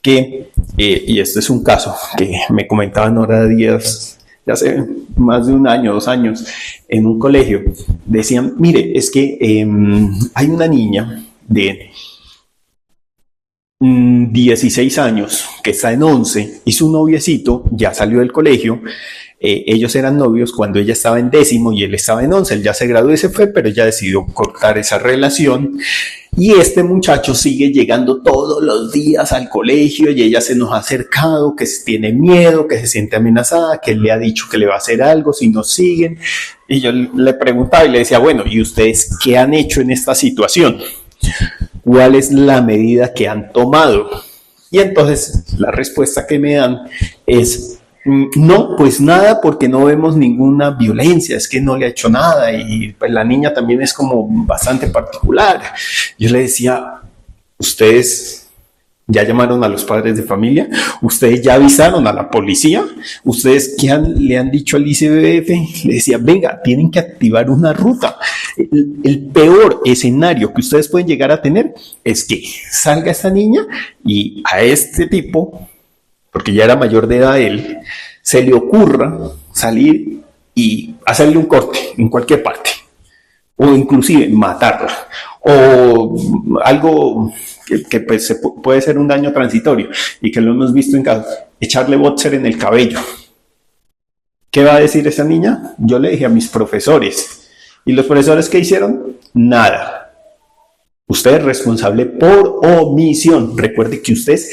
Speaker 2: que, y este es un caso que me comentaban ahora días, ya hace más de un año, 2 años, en un colegio, decían, mire, es que hay una niña de 16 años que está en 11 y su noviecito ya salió del colegio. Ellos eran novios cuando ella estaba en 10º y él estaba en 11. Él ya se graduó y se fue, pero ella decidió cortar esa relación. Y este muchacho sigue llegando todos los días al colegio y ella se nos ha acercado, que tiene miedo, que se siente amenazada, que él le ha dicho que le va a hacer algo si no siguen. Y yo le preguntaba y le decía, bueno, ¿y ustedes qué han hecho en esta situación? ¿Cuál es la medida que han tomado? Y entonces la respuesta que me dan es, no, pues nada, porque no vemos ninguna violencia, es que no le ha hecho nada y pues la niña también es como bastante particular. Yo le decía, ustedes ya llamaron a los padres de familia, ustedes ya avisaron a la policía, ustedes le han dicho al ICBF, le decía, venga, tienen que activar una ruta. El peor escenario que ustedes pueden llegar a tener es que salga esta niña y a este tipo, porque ya era mayor de edad él, se le ocurra salir y hacerle un corte en cualquier parte, o inclusive matarla, o algo que pues puede ser un daño transitorio y que lo hemos visto en casos, echarle boxer en el cabello. ¿Qué va a decir esa niña? Yo le dije a mis profesores, ¿y los profesores qué hicieron? Nada. Usted es responsable por omisión. Recuerde que usted es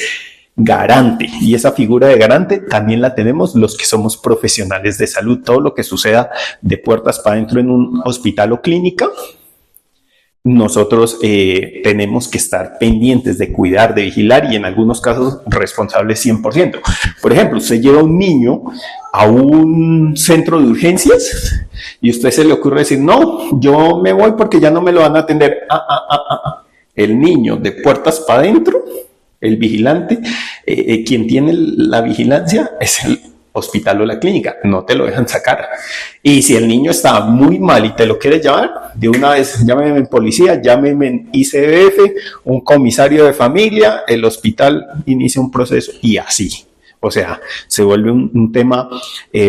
Speaker 2: garante y esa figura de garante también la tenemos los que somos profesionales de salud. Todo lo que suceda de puertas para adentro en un hospital o clínica, nosotros tenemos que estar pendientes de cuidar, de vigilar y en algunos casos responsables 100%. Por ejemplo, usted lleva a un niño a un centro de urgencias y a usted se le ocurre decir, no, yo me voy porque ya no me lo van a atender. El niño de puertas para adentro, el vigilante, quien tiene la vigilancia es el hospital o la clínica, no te lo dejan sacar. Y si el niño está muy mal y te lo quiere llevar, de una vez llámeme en policía, llámeme en ICBF, un comisario de familia, el hospital inicia un proceso y así. O sea, se vuelve un tema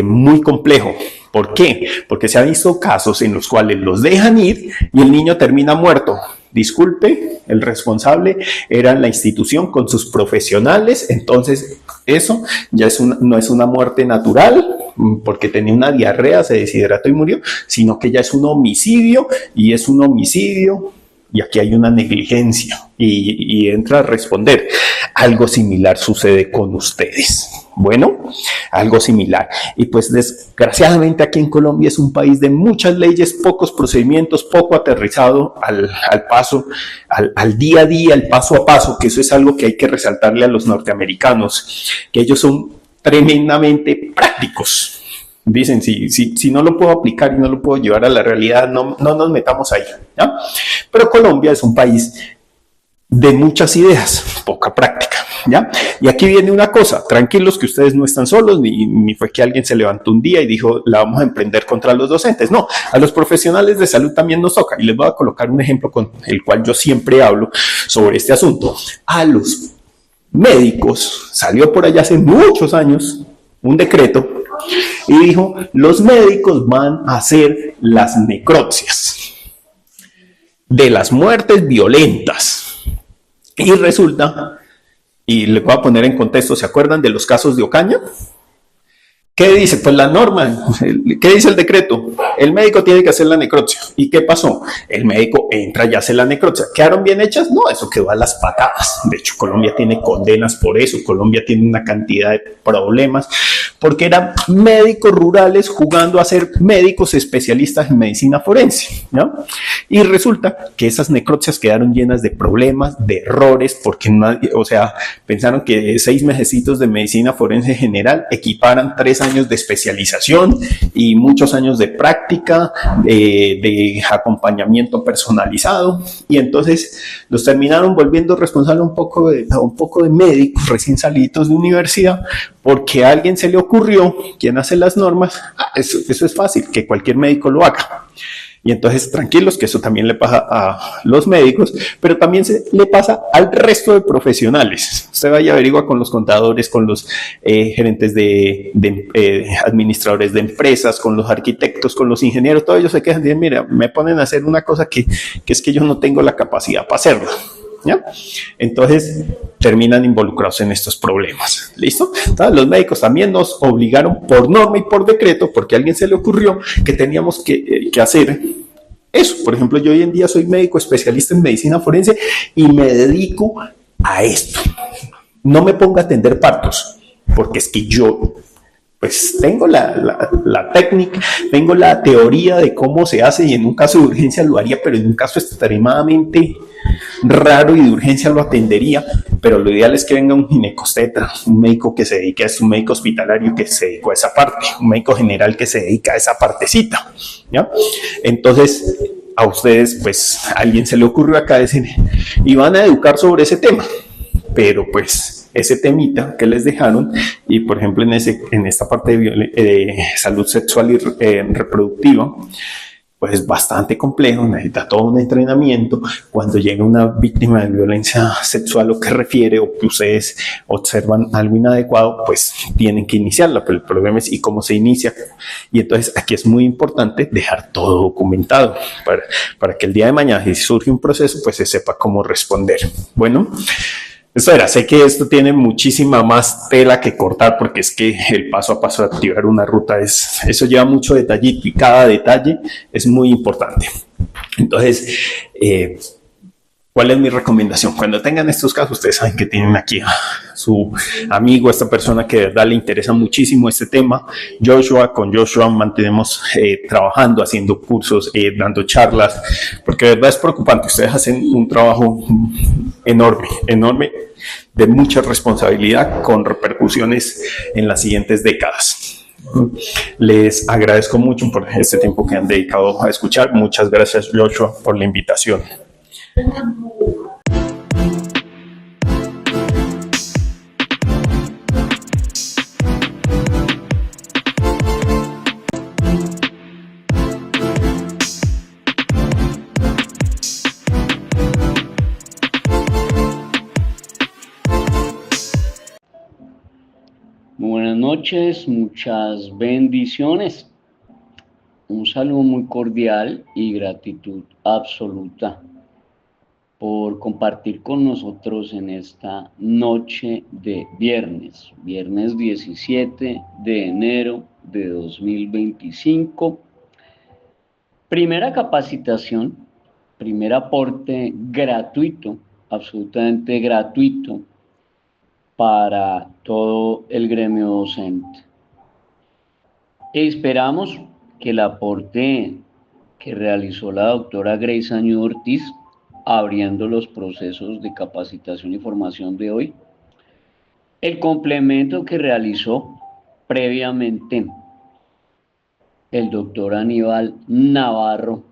Speaker 2: muy complejo. ¿Por qué? Porque se han visto casos en los cuales los dejan ir y el niño termina muerto. Disculpe, el responsable era la institución con sus profesionales, entonces eso ya no es una muerte natural porque tenía una diarrea, se deshidrató y murió, sino que ya es un homicidio y es un homicidio y aquí hay una negligencia y entra a responder. Algo similar sucede con ustedes. Bueno, algo similar. Y pues desgraciadamente aquí en Colombia es un país de muchas leyes, pocos procedimientos, poco aterrizado al paso, al día a día, al paso a paso, que eso es algo que hay que resaltarle a los norteamericanos, que ellos son tremendamente prácticos. Dicen, si no lo puedo aplicar y no lo puedo llevar a la realidad, no nos metamos ahí, ¿ya? Pero Colombia es un país de muchas ideas, poca práctica, ¿ya? Y aquí viene una cosa, tranquilos que ustedes no están solos, ni fue que alguien se levantó un día y dijo, la vamos a emprender contra los docentes. No, a los profesionales de salud también nos toca. Y les voy a colocar un ejemplo con el cual yo siempre hablo sobre este asunto. A los médicos, salió por allá hace muchos años un decreto y dijo, los médicos van a hacer las necropsias. de las muertes violentas. Y resulta, y le voy a poner en contexto, ¿se acuerdan de los casos de Ocaña? ¿Qué dice? Pues la norma, ¿qué dice el decreto? El médico tiene que hacer la necropsia. ¿Y qué pasó? El médico entra y hace la necropsia. ¿Quedaron bien hechas? No, eso quedó a las patadas. De hecho, Colombia tiene condenas por eso. Colombia tiene una cantidad de problemas porque eran médicos rurales jugando a ser médicos especialistas en medicina forense, ¿no? Y resulta que esas necropsias quedaron llenas de problemas, de errores, porque nadie, o sea, pensaron que 6 mesecitos de medicina forense general equiparan 3 años de especialización y muchos años de práctica, de acompañamiento personalizado, y entonces los terminaron volviendo responsables un poco de médicos recién salidos de universidad, porque a alguien se le ocurrió, quien hace las normas, eso es fácil, que cualquier médico lo haga. Y entonces, tranquilos, que eso también le pasa a los médicos, pero también le pasa al resto de profesionales. Usted vaya a averiguar con los contadores, con los gerentes de administradores de empresas, con los arquitectos, con los ingenieros, todos ellos se quejan y dicen, mira, me ponen a hacer una cosa que es que yo no tengo la capacidad para hacerla. ¿Ya? Entonces terminan involucrados en estos problemas. ¿Listo? Entonces, los médicos también nos obligaron por norma y por decreto, porque a alguien se le ocurrió que teníamos que hacer eso. Por ejemplo, yo hoy en día soy médico especialista en medicina forense y me dedico a esto. No me pongo a atender partos, porque es que yo pues tengo la técnica, tengo la teoría de cómo se hace y en un caso de urgencia lo haría, pero en un caso extremadamente raro y de urgencia lo atendería, pero lo ideal es que venga un ginecobstetra, un médico que se dedique a esto, un médico hospitalario que se dedique a esa parte, un médico general que se dedica a esa partecita, ¿ya? Entonces, a ustedes, pues, a alguien se le ocurrió acá decir, y van a educar sobre ese tema, pero pues ese temita que les dejaron y por ejemplo en esta parte de salud sexual y reproductiva, pues es bastante complejo, necesita todo un entrenamiento. Cuando llega una víctima de violencia sexual o que refiere o que ustedes observan algo inadecuado, pues tienen que iniciarla, pero el problema es y cómo se inicia. Y entonces aquí es muy importante dejar todo documentado para que el día de mañana, si surge un proceso, pues se sepa cómo responder. Bueno, eso era, sé que esto tiene muchísima más tela que cortar porque es que el paso a paso de activar una ruta eso lleva mucho detallito y cada detalle es muy importante. Entonces, ¿cuál es mi recomendación? Cuando tengan estos casos, ustedes saben que tienen aquí a su amigo, esta persona que de verdad le interesa muchísimo este tema, Joshua. Con Joshua mantenemos trabajando, haciendo cursos, dando charlas, porque de verdad es preocupante. Ustedes hacen un trabajo enorme, de mucha responsabilidad con repercusiones en las siguientes décadas. Les agradezco mucho por este tiempo que han dedicado a escuchar. Muchas gracias, Joshua, por la invitación.
Speaker 3: Buenas noches, muchas bendiciones. Un saludo muy cordial y gratitud absoluta por compartir con nosotros en esta noche de viernes 17 de enero de 2025. Primera capacitación, primer aporte gratuito, absolutamente gratuito para todo el gremio docente. Esperamos que el aporte que realizó la doctora Grace Año Ortiz, abriendo los procesos de capacitación y formación de hoy, el complemento que realizó previamente el doctor Aníbal Navarro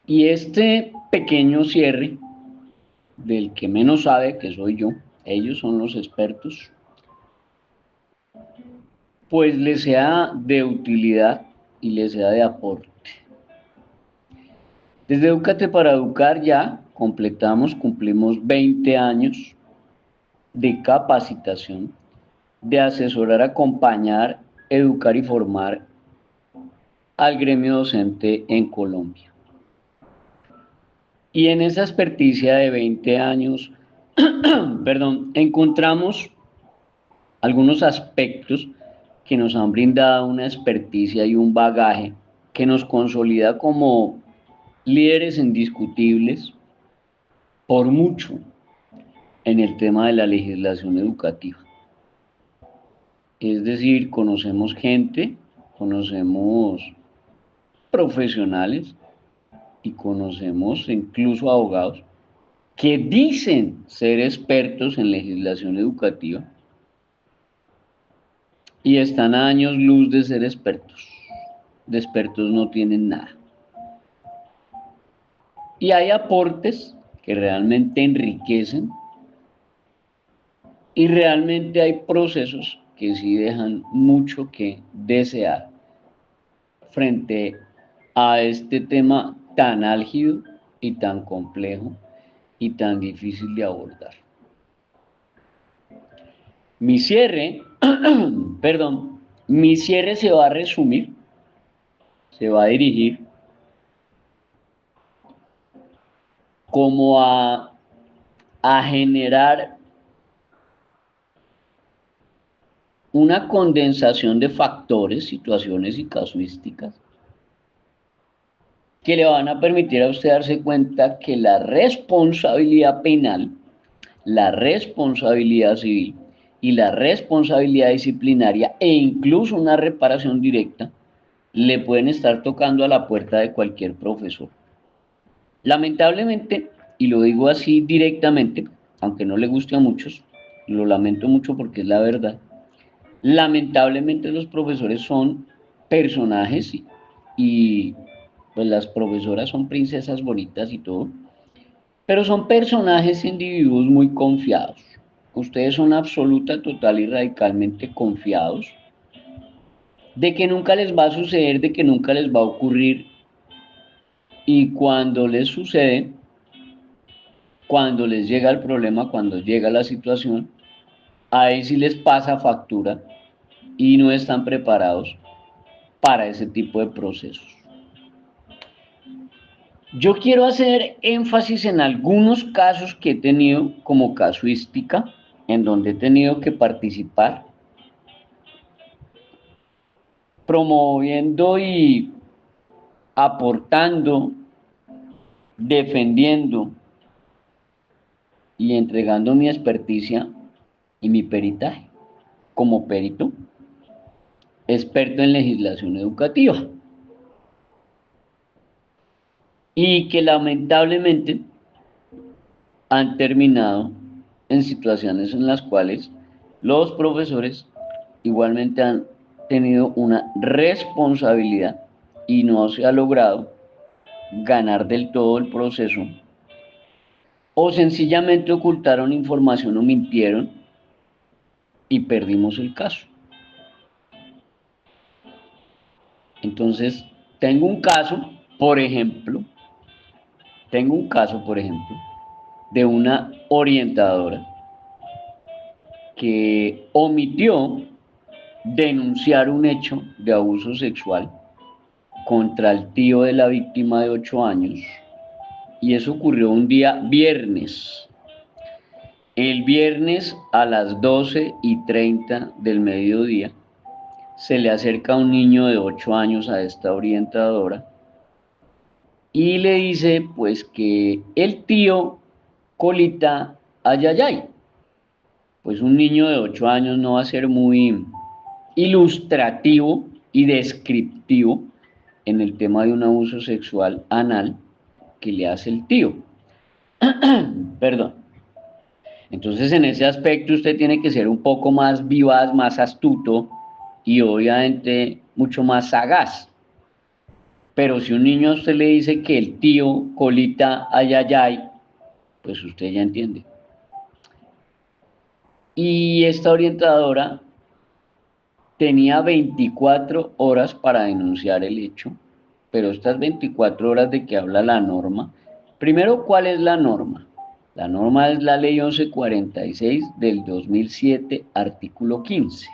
Speaker 3: y este pequeño cierre del que menos sabe, que soy yo, ellos son los expertos, pues les sea de utilidad y les sea de aporte. Desde Educate para Educar ya cumplimos 20 años de capacitación, de asesorar, acompañar, educar y formar al gremio docente en Colombia. Y en esa experticia de 20 años, perdón, encontramos algunos aspectos que nos han brindado una experticia y un bagaje que nos consolida como líderes indiscutibles por mucho en el tema de la legislación educativa. Es decir, conocemos gente, conocemos profesionales y conocemos incluso abogados que dicen ser expertos en legislación educativa y están a años luz de ser expertos. De expertos no tienen nada. Y hay aportes que realmente enriquecen y realmente hay procesos que sí dejan mucho que desear frente a este tema tan álgido y tan complejo y tan difícil de abordar. Mi cierre, perdón, mi cierre se va a resumir, se va a dirigir como a generar una condensación de factores, situaciones y casuísticas que le van a permitir a usted darse cuenta que la responsabilidad penal, la responsabilidad civil y la responsabilidad disciplinaria e incluso una reparación directa le pueden estar tocando a la puerta de cualquier profesor. Lamentablemente, y lo digo así directamente, aunque no le guste a muchos, lo lamento mucho porque es la verdad, lamentablemente los profesores son personajes y pues las profesoras son princesas bonitas y todo, pero son personajes individuos muy confiados. Ustedes son absoluta, total y radicalmente confiados de que nunca les va a suceder, de que nunca les va a ocurrir y cuando les sucede, cuando les llega el problema, cuando llega la situación, ahí sí les pasa factura y no están preparados para ese tipo de procesos. Yo quiero hacer énfasis en algunos casos que he tenido como casuística, en donde he tenido que participar, promoviendo y aportando, defendiendo y entregando mi experticia y mi peritaje como perito, experto en legislación educativa. Y que lamentablemente han terminado en situaciones en las cuales los profesores igualmente han tenido una responsabilidad y no se ha logrado ganar del todo el proceso o sencillamente ocultaron información o mintieron y perdimos el caso. Entonces, tengo un caso, por ejemplo, de una orientadora que omitió denunciar un hecho de abuso sexual contra el tío de la víctima de 8 años y eso ocurrió un día viernes. El viernes a las 12:30 del mediodía se le acerca un niño de 8 años a esta orientadora y le dice pues que el tío colita ayayay. Pues un niño de 8 años no va a ser muy ilustrativo y descriptivo en el tema de un abuso sexual anal que le hace el tío. Perdón. Entonces, en ese aspecto usted tiene que ser un poco más vivaz, más astuto y obviamente mucho más sagaz. Pero si un niño a usted le dice que el tío colita ayayay, pues usted ya entiende. Y esta orientadora tenía 24 horas para denunciar el hecho, pero estas 24 horas de que habla la norma, primero, ¿cuál es la norma? La norma es la ley 1146 del 2007, artículo 15.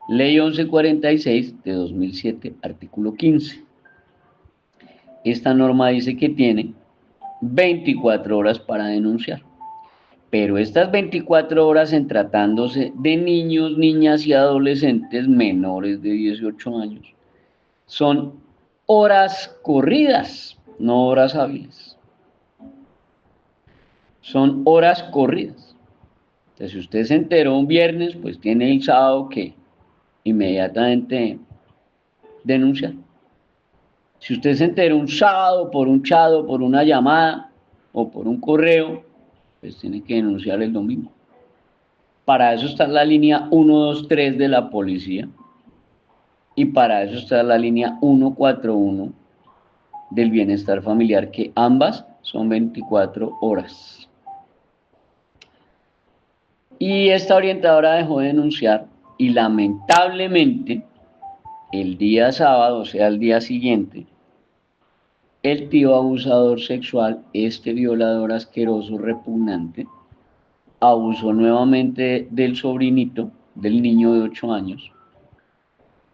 Speaker 3: Ley 1146 de 2007, artículo 15. esta norma dice que tiene 24 horas para denunciar. Pero estas 24 horas en tratándose de niños, niñas y adolescentes menores de 18 años, son horas corridas, no horas hábiles. Son horas corridas. Entonces, si usted se enteró un viernes, pues tiene el sábado que inmediatamente denunciar. Si usted se enteró un sábado por un chat o por una llamada o por un correo, pues tiene que denunciar el domingo. Para eso está la línea 123 de la policía y para eso está la línea 141 del bienestar familiar, que ambas son 24 horas. Y esta orientadora dejó de denunciar y lamentablemente el día sábado, o sea, el día siguiente, el tío abusador sexual, este violador asqueroso, repugnante, abusó nuevamente del sobrinito, del niño de 8 años,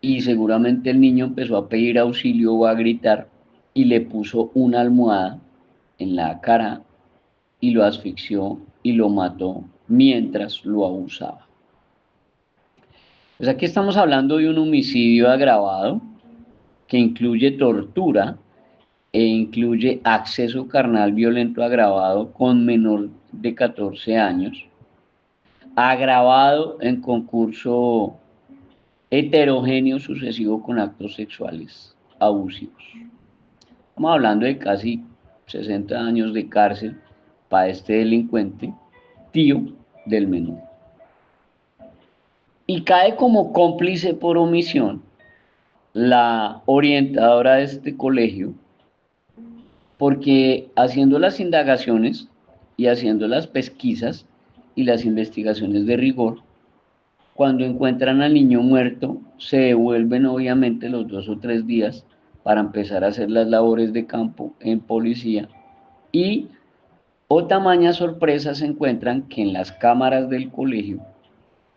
Speaker 3: y seguramente el niño empezó a pedir auxilio o a gritar y le puso una almohada en la cara y lo asfixió y lo mató mientras lo abusaba. Pues aquí estamos hablando de un homicidio agravado que incluye tortura e incluye acceso carnal violento agravado con menor de 14 años, agravado en concurso heterogéneo sucesivo con actos sexuales abusivos. Estamos hablando de casi 60 años de cárcel para este delincuente, tío del menor. Y cae como cómplice por omisión la orientadora de este colegio, porque haciendo las indagaciones y haciendo las pesquisas y las investigaciones de rigor, cuando encuentran al niño muerto, se devuelven obviamente los 2 o 3 días para empezar a hacer las labores de campo en policía y, oh tamaña sorpresa, se encuentran que en las cámaras del colegio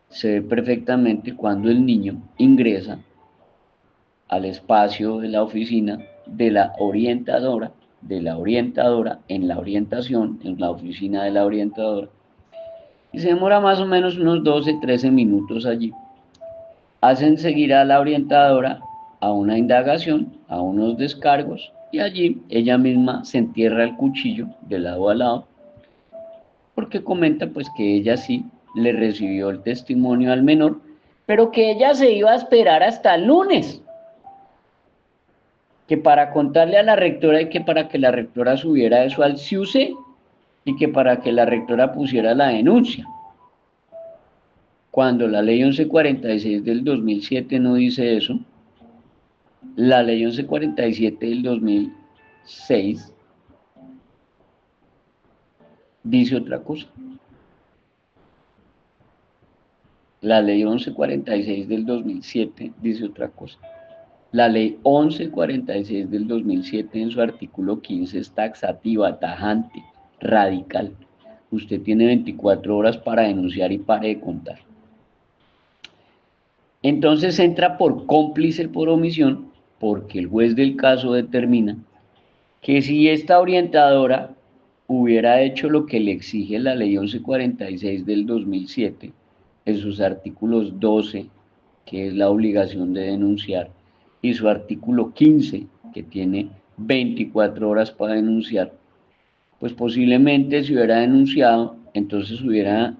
Speaker 3: se ve perfectamente cuando el niño ingresa al espacio de la oficina de la orientadora, en la orientación, en la oficina de la orientadora, y se demora más o menos unos 12, 13 minutos allí. Hacen seguir a la orientadora a una indagación, a unos descargos, y allí ella misma se entierra el cuchillo de lado a lado, porque comenta pues que ella sí le recibió el testimonio al menor, pero que ella se iba a esperar hasta el lunes, que para contarle a la rectora y que para que la rectora subiera eso al CIUSE y que para que la rectora pusiera la denuncia. Cuando la ley 1146 del 2007 no dice eso, la ley 1147 del 2006 dice otra cosa. La ley 1146 del 2007 dice otra cosa. La ley 1146 del 2007 en su artículo 15 es taxativa, tajante, radical. Usted tiene 24 horas para denunciar y pare de contar. Entonces entra por cómplice por omisión, porque el juez del caso determina que si esta orientadora hubiera hecho lo que le exige la ley 1146 del 2007, en sus artículos 12, que es la obligación de denunciar, y su artículo 15, que tiene 24 horas para denunciar, pues posiblemente si hubiera denunciado, entonces hubiera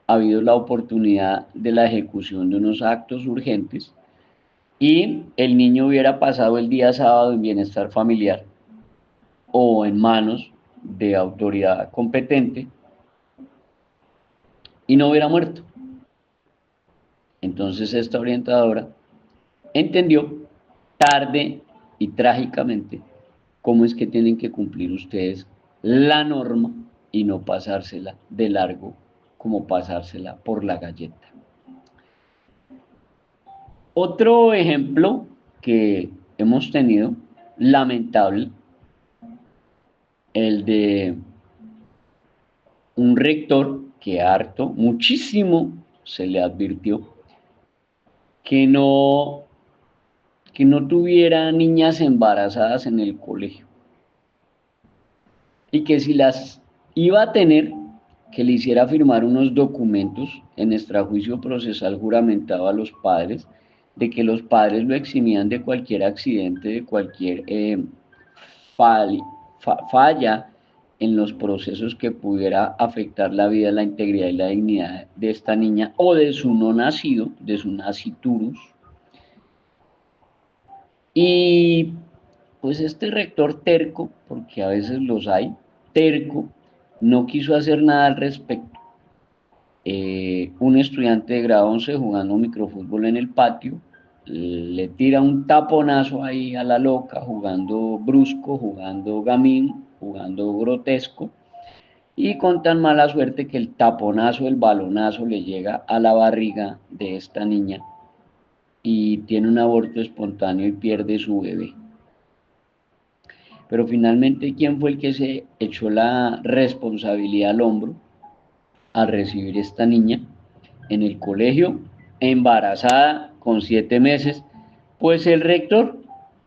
Speaker 3: habido la oportunidad de la ejecución de unos actos urgentes y el niño hubiera pasado el día sábado en bienestar familiar o en manos de autoridad competente y no hubiera muerto. Entonces esta orientadora entendió tarde y trágicamente cómo es que tienen que cumplir ustedes la norma y no pasársela de largo como pasársela por la galleta. Otro ejemplo que hemos tenido, lamentable, el de un rector que harto, muchísimo se le advirtió que no que no tuviera niñas embarazadas en el colegio y que si las iba a tener, que le hiciera firmar unos documentos en extrajuicio procesal juramentado a los padres, de que los padres lo eximían de cualquier accidente, de cualquier falla en los procesos que pudiera afectar la vida, la integridad y la dignidad de esta niña o de su no nacido, de su naciturus. Y pues este rector terco, porque a veces los hay, terco, no quiso hacer nada al respecto. Un estudiante de grado 11 jugando microfútbol en el patio, le tira un taponazo ahí a la loca, jugando brusco, jugando gamín, jugando grotesco, y con tan mala suerte que el taponazo, el balonazo le llega a la barriga de esta niña y tiene un aborto espontáneo y pierde su bebé. Pero finalmente, ¿quién fue el que se echó la responsabilidad al hombro a recibir esta niña en el colegio, embarazada con 7 meses? Pues el rector.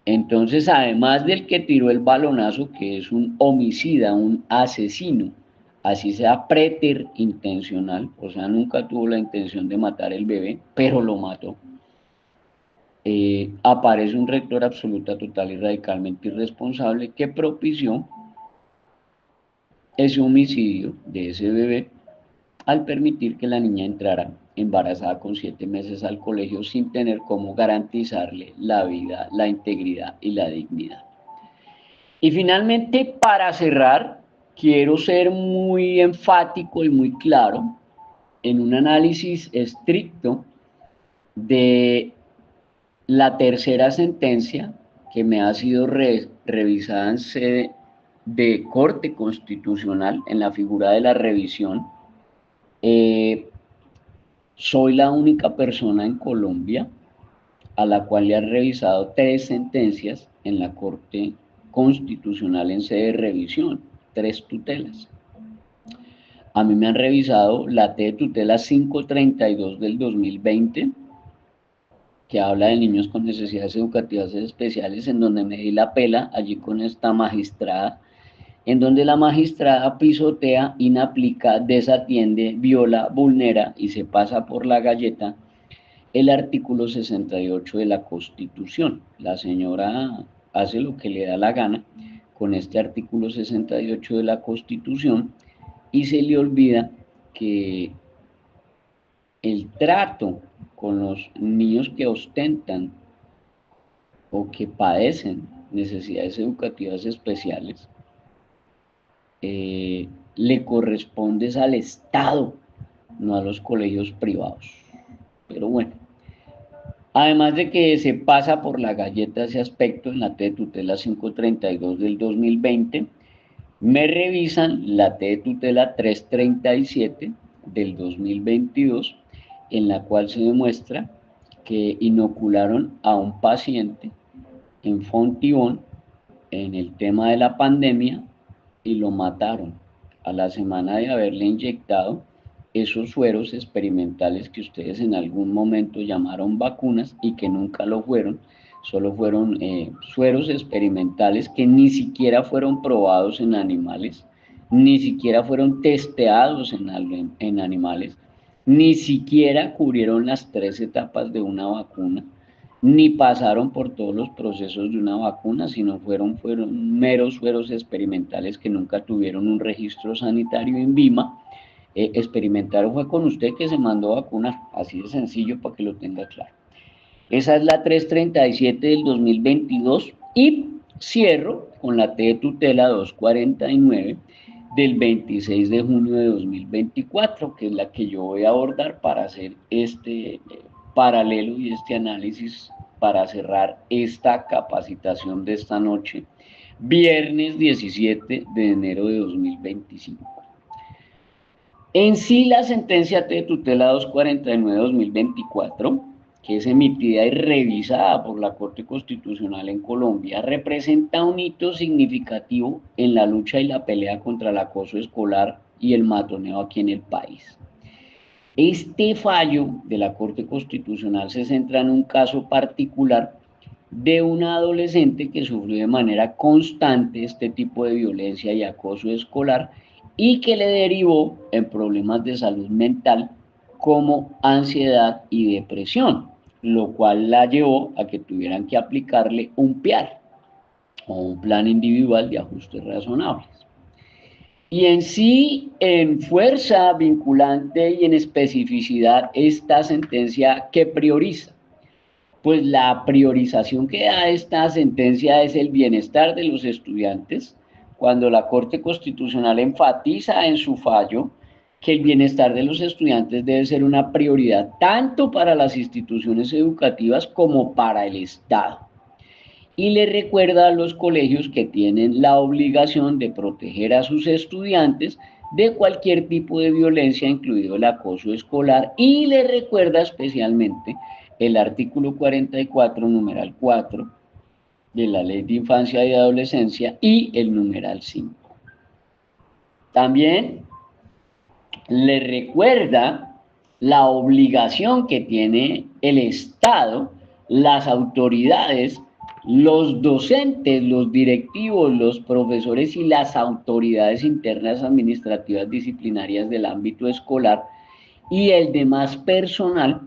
Speaker 3: Entonces, además del que tiró el balonazo, que es un homicida, un asesino, así sea preterintencional, o sea, nunca tuvo la intención de matar el bebé, pero lo mató. Aparece un rector absoluta, total y radicalmente irresponsable que propició ese homicidio de ese bebé al permitir que la niña entrara embarazada con 7 meses al colegio sin tener cómo garantizarle la vida, la integridad y la dignidad. Y finalmente, para cerrar, quiero ser muy enfático y muy claro en un análisis estricto de la tercera sentencia que me ha sido revisada en sede de Corte Constitucional en la figura de la revisión. Soy la única persona en Colombia a la cual le han revisado 3 sentencias en la Corte Constitucional en sede de revisión, 3 tutelas. A mí me han revisado la T de tutela 532 del 2020, que habla de niños con necesidades educativas especiales, en donde me di la pela allí con esta magistrada, en donde la magistrada pisotea, inaplica, desatiende, viola, vulnera y se pasa por la galleta el artículo 68 de la Constitución. La señora hace lo que le da la gana con este artículo 68 de la Constitución y se le olvida que el trato con los niños que ostentan o que padecen necesidades educativas especiales le corresponde al Estado, no a los colegios privados. Pero bueno, además de que se pasa por la galleta ese aspecto en la T de tutela 532 del 2020, me revisan la T de tutela 337 del 2022, en la cual se demuestra que inocularon a un paciente en Fontibón en el tema de la pandemia y lo mataron a la semana de haberle inyectado esos sueros experimentales que ustedes en algún momento llamaron vacunas y que nunca lo fueron. Solo fueron sueros experimentales que ni siquiera fueron probados en animales, ni siquiera fueron testeados en animales, ni siquiera cubrieron las 3 etapas de una vacuna, ni pasaron por todos los procesos de una vacuna, sino fueron meros sueros experimentales que nunca tuvieron un registro sanitario en VIMA. Experimentaron fue con usted que se mandó a vacunar, así de sencillo para que lo tenga claro. Esa es la 337 del 2022 y cierro con la T de tutela 249 del 26 de junio de 2024, que es la que yo voy a abordar para hacer este paralelo y este análisis para cerrar esta capacitación de esta noche, viernes 17 de enero de 2025. En sí, la sentencia T de tutela 249-2024, que es emitida y revisada por la Corte Constitucional en Colombia, representa un hito significativo en la lucha y la pelea contra el acoso escolar y el matoneo aquí en el país. Este fallo de la Corte Constitucional se centra en un caso particular de una adolescente que sufrió de manera constante este tipo de violencia y acoso escolar y que le derivó en problemas de salud mental como ansiedad y depresión, lo cual la llevó a que tuvieran que aplicarle un PIAR o un plan individual de ajustes razonables. Y en sí, en fuerza vinculante y en especificidad, esta sentencia que prioriza, pues la priorización que da esta sentencia es el bienestar de los estudiantes, cuando la Corte Constitucional enfatiza en su fallo que el bienestar de los estudiantes debe ser una prioridad tanto para las instituciones educativas como para el Estado. Y le recuerda a los colegios que tienen la obligación de proteger a sus estudiantes de cualquier tipo de violencia, incluido el acoso escolar, y le recuerda especialmente el artículo 44, numeral 4 de la Ley de Infancia y Adolescencia y el numeral 5. También le recuerda la obligación que tiene el Estado, las autoridades, los docentes, los directivos, los profesores y las autoridades internas administrativas disciplinarias del ámbito escolar y el demás personal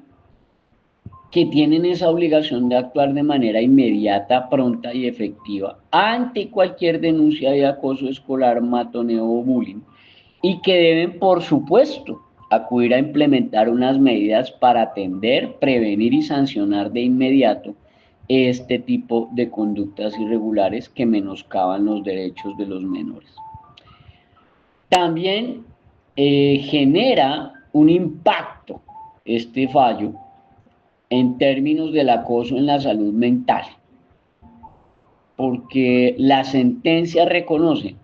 Speaker 3: que tienen esa obligación de actuar de manera inmediata, pronta y efectiva ante cualquier denuncia de acoso escolar, matoneo o bullying, y que deben, por supuesto, acudir a implementar unas medidas para atender, prevenir y sancionar de inmediato este tipo de conductas irregulares que menoscaban los derechos de los menores. También genera un impacto este fallo en términos del acoso en la salud mental, porque la sentencia reconoce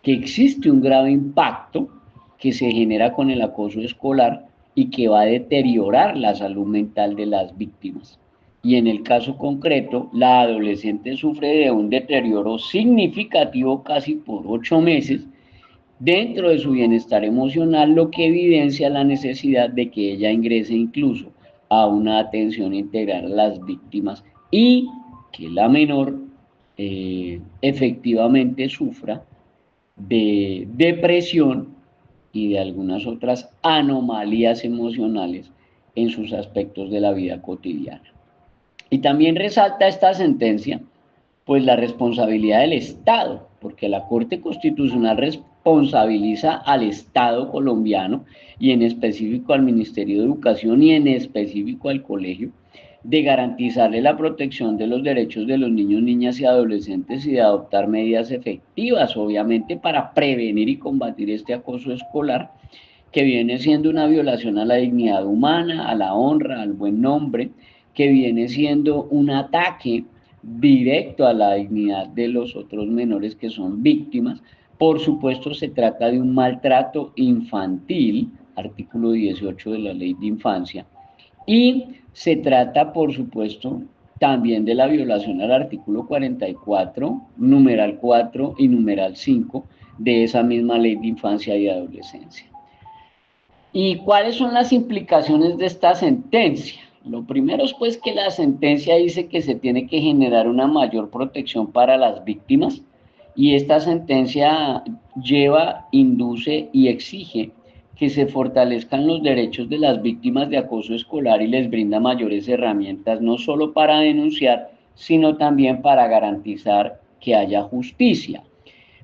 Speaker 3: que existe un grave impacto que se genera con el acoso escolar y que va a deteriorar la salud mental de las víctimas. Y en el caso concreto, la adolescente sufre de un deterioro significativo casi por 8 meses dentro de su bienestar emocional, lo que evidencia la necesidad de que ella ingrese incluso a una atención integral a las víctimas y que la menor efectivamente sufra de depresión y de algunas otras anomalías emocionales en sus aspectos de la vida cotidiana. Y también resalta esta sentencia, pues la responsabilidad del Estado, porque la Corte Constitucional responsabiliza al Estado colombiano y en específico al Ministerio de Educación y en específico al colegio, de garantizarle la protección de los derechos de los niños, niñas y adolescentes y de adoptar medidas efectivas, obviamente, para prevenir y combatir este acoso escolar, que viene siendo una violación a la dignidad humana, a la honra, al buen nombre, que viene siendo un ataque directo a la dignidad de los otros menores que son víctimas. Por supuesto, se trata de un maltrato infantil, artículo 18 de la Ley de Infancia, y se trata, por supuesto, también de la violación al artículo 44, numeral 4 y numeral 5 de esa misma Ley de Infancia y Adolescencia. ¿Y cuáles son las implicaciones de esta sentencia? Lo primero es pues que la sentencia dice que se tiene que generar una mayor protección para las víctimas y esta sentencia lleva, induce y exige que se fortalezcan los derechos de las víctimas de acoso escolar y les brinda mayores herramientas no solo para denunciar, sino también para garantizar que haya justicia.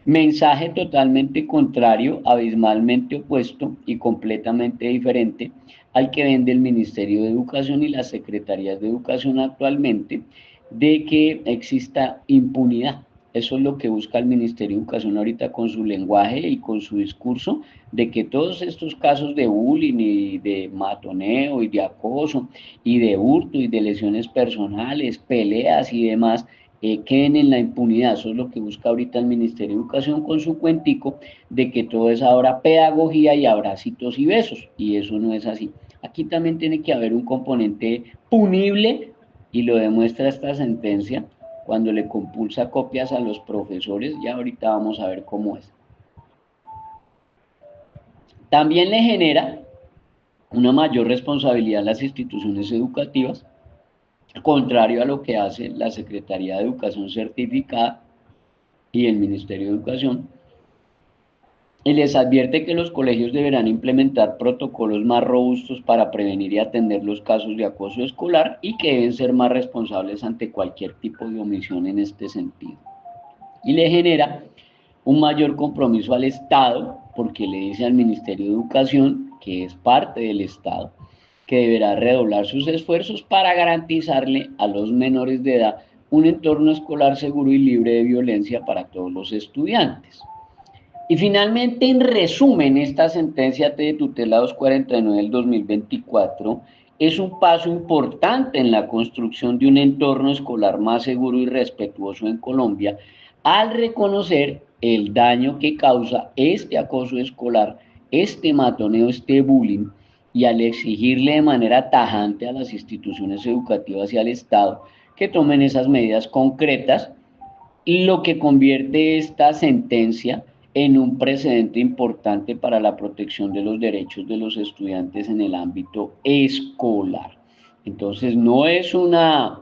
Speaker 3: Mensaje totalmente contrario, abismalmente opuesto y completamente diferente al que vende el Ministerio de Educación y las Secretarías de Educación actualmente, de que exista impunidad. Eso es lo que busca el Ministerio de Educación ahorita con su lenguaje y con su discurso, de que todos estos casos de bullying y de matoneo y de acoso y de hurto y de lesiones personales, peleas y demás, queden en la impunidad. Eso es lo que busca ahorita el Ministerio de Educación con su cuentico de que todo es ahora pedagogía y abracitos y besos, y eso no es así. Aquí también tiene que haber un componente punible y lo demuestra esta sentencia cuando le compulsa copias a los profesores. Ya ahorita vamos a ver cómo es. También le genera una mayor responsabilidad a las instituciones educativas contrario a lo que hace la Secretaría de Educación Certificada y el Ministerio de Educación, y les advierte que los colegios deberán implementar protocolos más robustos para prevenir y atender los casos de acoso escolar y que deben ser más responsables ante cualquier tipo de omisión en este sentido. Y le genera un mayor compromiso al Estado, porque le dice al Ministerio de Educación, que es parte del Estado, que deberá redoblar sus esfuerzos para garantizarle a los menores de edad un entorno escolar seguro y libre de violencia para todos los estudiantes. Y finalmente, en resumen, esta sentencia de tutela 249 del 2024 es un paso importante en la construcción de un entorno escolar más seguro y respetuoso en Colombia, al reconocer el daño que causa este acoso escolar, este matoneo, este bullying, y al exigirle de manera tajante a las instituciones educativas y al Estado que tomen esas medidas concretas, lo que convierte esta sentencia en un precedente importante para la protección de los derechos de los estudiantes en el ámbito escolar. Entonces, no es una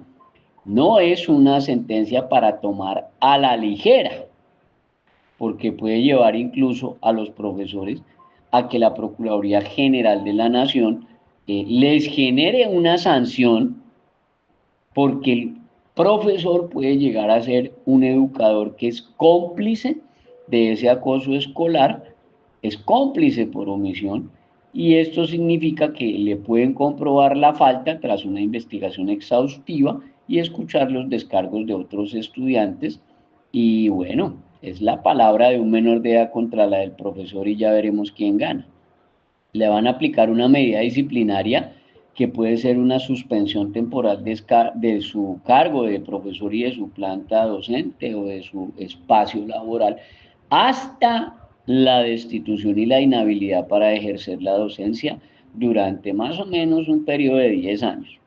Speaker 3: sentencia para tomar a la ligera, porque puede llevar incluso a los profesores a que la Procuraduría General de la Nación les genere una sanción, porque el profesor puede llegar a ser un educador que es cómplice de ese acoso escolar, es cómplice por omisión, y esto significa que le pueden comprobar la falta tras una investigación exhaustiva y escuchar los descargos de otros estudiantes. Y bueno, es la palabra de un menor de edad contra la del profesor y ya veremos quién gana. Le van a aplicar una medida disciplinaria que puede ser una suspensión temporal de su cargo de profesor y de su planta docente o de su espacio laboral, hasta la destitución y la inhabilidad para ejercer la docencia durante más o menos un periodo de 10 años.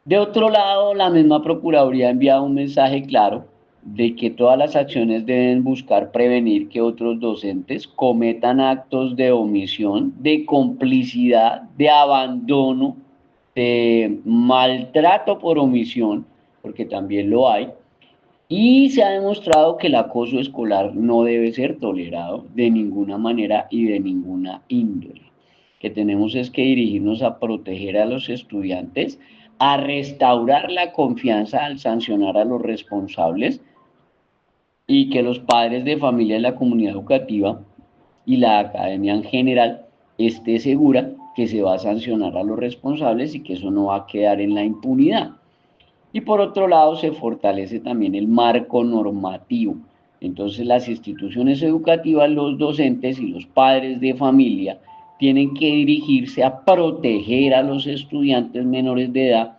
Speaker 3: De otro lado, la misma Procuraduría ha enviado un mensaje claro de que todas las acciones deben buscar prevenir que otros docentes cometan actos de omisión, de complicidad, de abandono, de maltrato por omisión, porque también lo hay, y se ha demostrado que el acoso escolar no debe ser tolerado de ninguna manera y de ninguna índole. Que tenemos es que dirigirnos a proteger a los estudiantes, a restaurar la confianza al sancionar a los responsables, y que los padres de familia y la comunidad educativa y la academia en general esté segura que se va a sancionar a los responsables y que eso no va a quedar en la impunidad. Y por otro lado, se fortalece también el marco normativo. Entonces, las instituciones educativas, los docentes y los padres de familia tienen que dirigirse a proteger a los estudiantes menores de edad,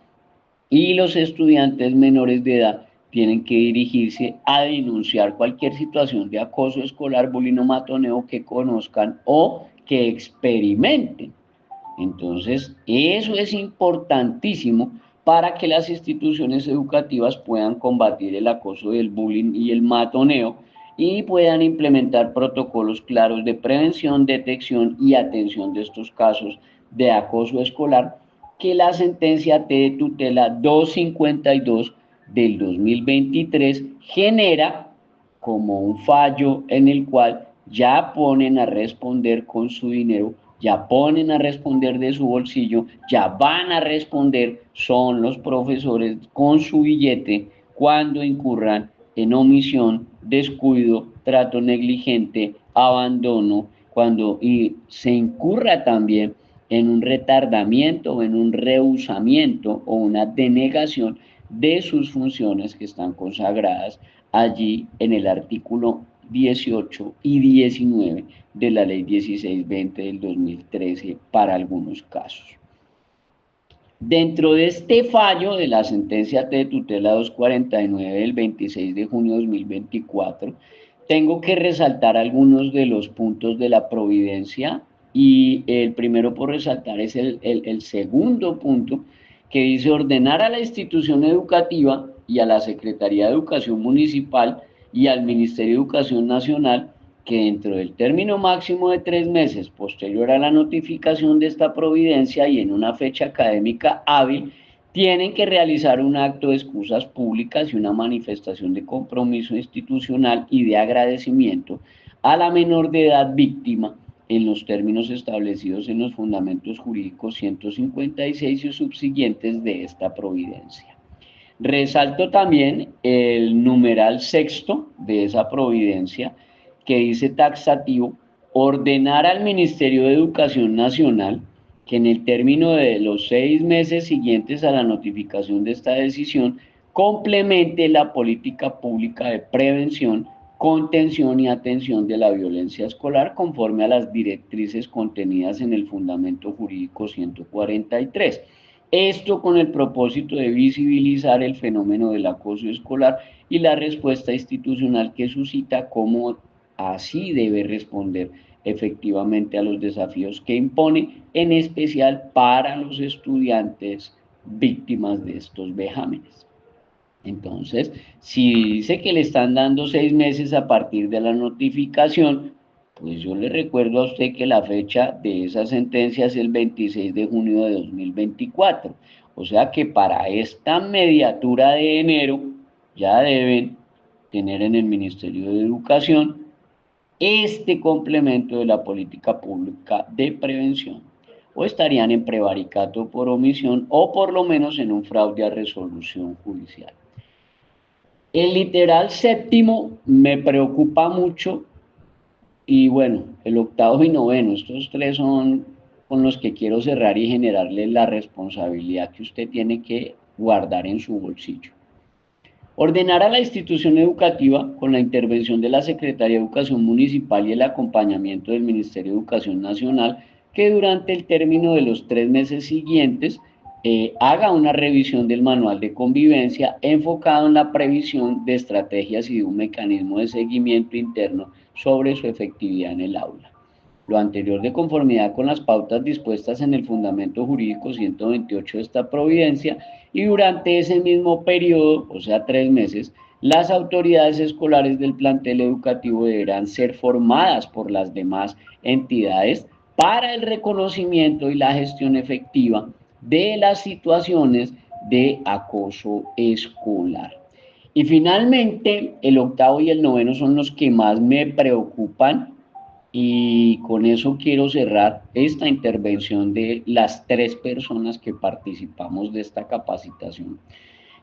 Speaker 3: y los estudiantes menores de edad tienen que dirigirse a denunciar cualquier situación de acoso escolar, bullying o matoneo que conozcan o que experimenten. Entonces, eso es importantísimo para que las instituciones educativas puedan combatir el acoso del bullying y el matoneo y puedan implementar protocolos claros de prevención, detección y atención de estos casos de acoso escolar, que la sentencia de tutela 252 del 2023 genera como un fallo en el cual ya ponen a responder con su dinero, ya ponen a responder de su bolsillo, ya van a responder, son los profesores con su billete cuando incurran en omisión, descuido, trato negligente, abandono, cuando se incurra también en un retardamiento o en un rehusamiento o una denegación de sus funciones que están consagradas allí en el artículo 18 y 19 de la ley 1620 del 2013 para algunos casos. Dentro de este fallo de la sentencia de tutela 249 del 26 de junio de 2024, tengo que resaltar algunos de los puntos de la providencia, y el primero por resaltar es el segundo punto, que dice ordenar a la institución educativa y a la Secretaría de Educación Municipal y al Ministerio de Educación Nacional que dentro del término máximo de 3 meses posterior a la notificación de esta providencia y en una fecha académica hábil, tienen que realizar un acto de excusas públicas y una manifestación de compromiso institucional y de agradecimiento a la menor de edad víctima en los términos establecidos en los fundamentos jurídicos 156 y subsiguientes de esta providencia. Resalto también el numeral sexto de esa providencia que dice taxativo, ordenar al Ministerio de Educación Nacional que en el término de los 6 meses siguientes a la notificación de esta decisión complemente la política pública de prevención, contención y atención de la violencia escolar conforme a las directrices contenidas en el Fundamento Jurídico 143. Esto con el propósito de visibilizar el fenómeno del acoso escolar y la respuesta institucional que suscita, cómo así debe responder efectivamente a los desafíos que impone, en especial para los estudiantes víctimas de estos vejámenes. Entonces, si dice que le están dando 6 meses a partir de la notificación, pues yo le recuerdo a usted que la fecha de esa sentencia es el 26 de junio de 2024. O sea que para esta mediatura de enero ya deben tener en el Ministerio de Educación este complemento de la política pública de prevención, o estarían en prevaricato por omisión o por lo menos en un fraude a resolución judicial. El literal séptimo me preocupa mucho y bueno, el octavo y noveno, estos tres son con los que quiero cerrar y generarle la responsabilidad que usted tiene que guardar en su bolsillo. Ordenar a la institución educativa, con la intervención de la Secretaría de Educación Municipal y el acompañamiento del Ministerio de Educación Nacional, que durante el término de los 3 meses siguientes haga una revisión del manual de convivencia enfocado en la previsión de estrategias y de un mecanismo de seguimiento interno sobre su efectividad en el aula. Lo anterior de conformidad con las pautas dispuestas en el Fundamento Jurídico 128 de esta providencia, y durante ese mismo periodo, o sea 3 meses, las autoridades escolares del plantel educativo deberán ser formadas por las demás entidades para el reconocimiento y la gestión efectiva de las situaciones de acoso escolar. Y finalmente, el octavo y el noveno son los que más me preocupan, y con eso quiero cerrar esta intervención de las 3 personas que participamos de esta capacitación.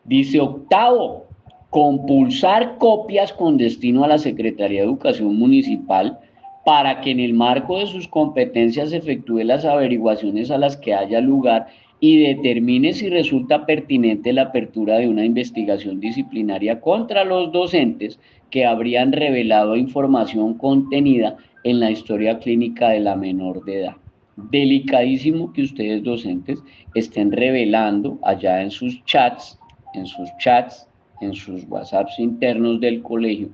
Speaker 3: Dice octavo, compulsar copias con destino a la Secretaría de Educación Municipal para que en el marco de sus competencias efectúe las averiguaciones a las que haya lugar y determine si resulta pertinente la apertura de una investigación disciplinaria contra los docentes que habrían revelado información contenida en la historia clínica de la menor de edad. Delicadísimo que ustedes docentes estén revelando allá en sus chats, en sus WhatsApps internos del colegio,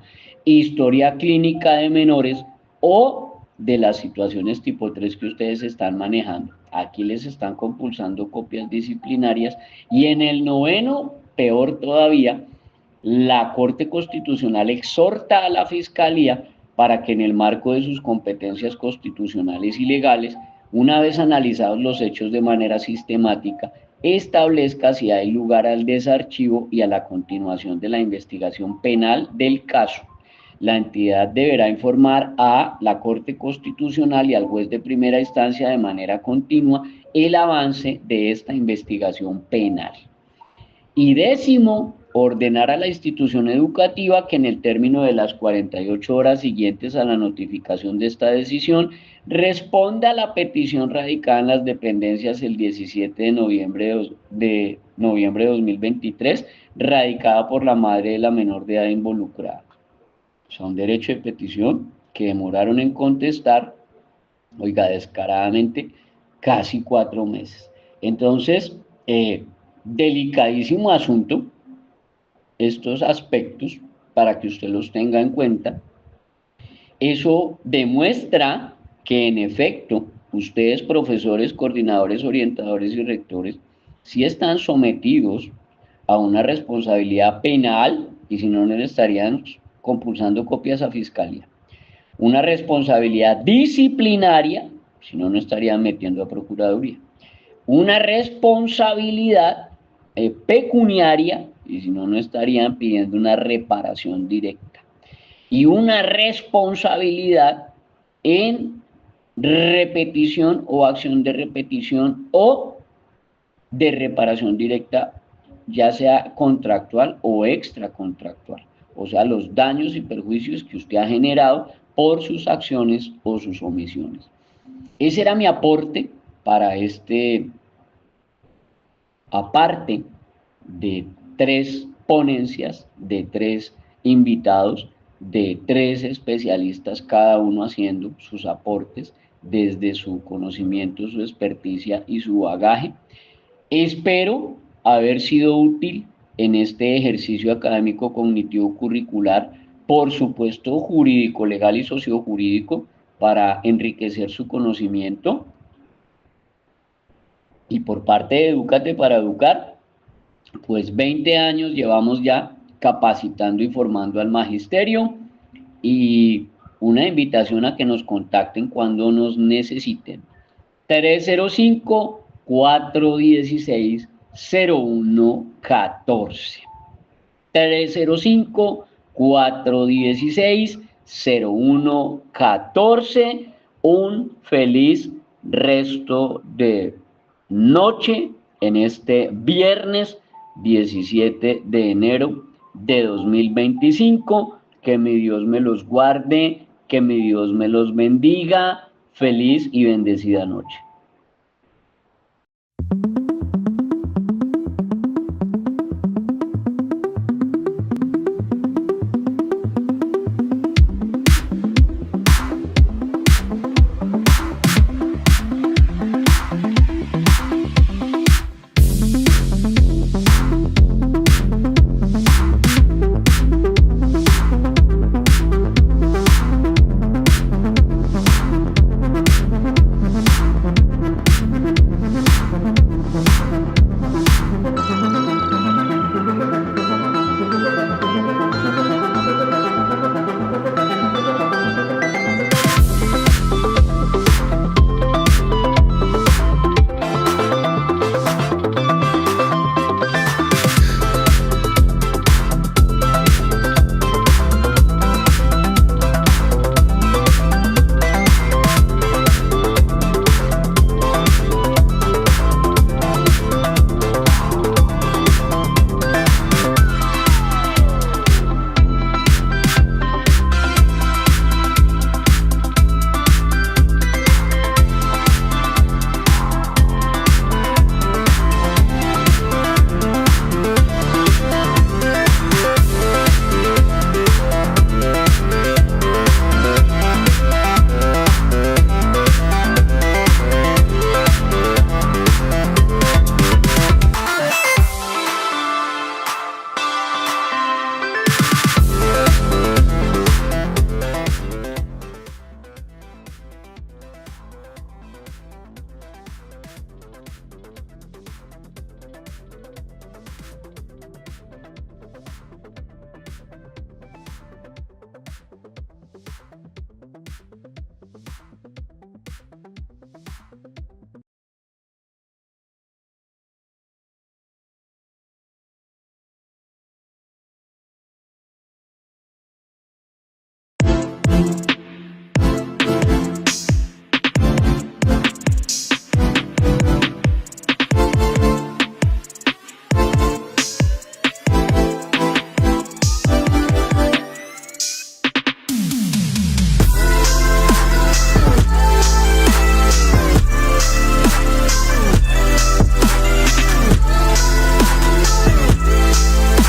Speaker 3: historia clínica de menores o de las situaciones tipo 3 que ustedes están manejando. Aquí les están compulsando copias disciplinarias y en el noveno, peor todavía, la Corte Constitucional exhorta a la Fiscalía para que en el marco de sus competencias constitucionales y legales, una vez analizados los hechos de manera sistemática, establezca si hay lugar al desarchivo y a la continuación de la investigación penal del caso. La entidad deberá informar a la Corte Constitucional y al juez de primera instancia de manera continua el avance de esta investigación penal. Y décimo, ordenar a la institución educativa que en el término de las 48 horas siguientes a la notificación de esta decisión responda a la petición radicada en las dependencias el 17 de noviembre de 2023, radicada por la madre de la menor de edad involucrada. O sea, un derecho de petición que demoraron en contestar, oiga, descaradamente, casi 4 meses. Entonces, delicadísimo asunto, estos aspectos, para que usted los tenga en cuenta. Eso demuestra que en efecto, ustedes profesores, coordinadores, orientadores y rectores, sí están sometidos a una responsabilidad penal, y si no, no le estarían compulsando copias a fiscalía. Una responsabilidad disciplinaria, si no, no estarían metiendo a procuraduría. Una responsabilidad pecuniaria, y si no, no estarían pidiendo una reparación directa, y una responsabilidad en repetición o acción de repetición o de reparación directa, ya sea contractual o extracontractual, o sea, los daños y perjuicios que usted ha generado por sus acciones o sus omisiones. Ese era mi aporte para aparte de 3 ponencias, de 3 invitados, de 3 especialistas, cada uno haciendo sus aportes desde su conocimiento, su experticia y su bagaje. Espero haber sido útil en este ejercicio académico cognitivo curricular, por supuesto jurídico, legal y sociojurídico, para enriquecer su conocimiento. Y por parte de Edúcate para Educar, pues 20 años llevamos ya capacitando y formando al magisterio, y una invitación a que nos contacten cuando nos necesiten. 305-416-0114. 305-416-0114. Un feliz resto de noche en este viernes 17 de enero de 2025. Que mi Dios me los guarde, que mi Dios me los bendiga. Feliz y bendecida noche.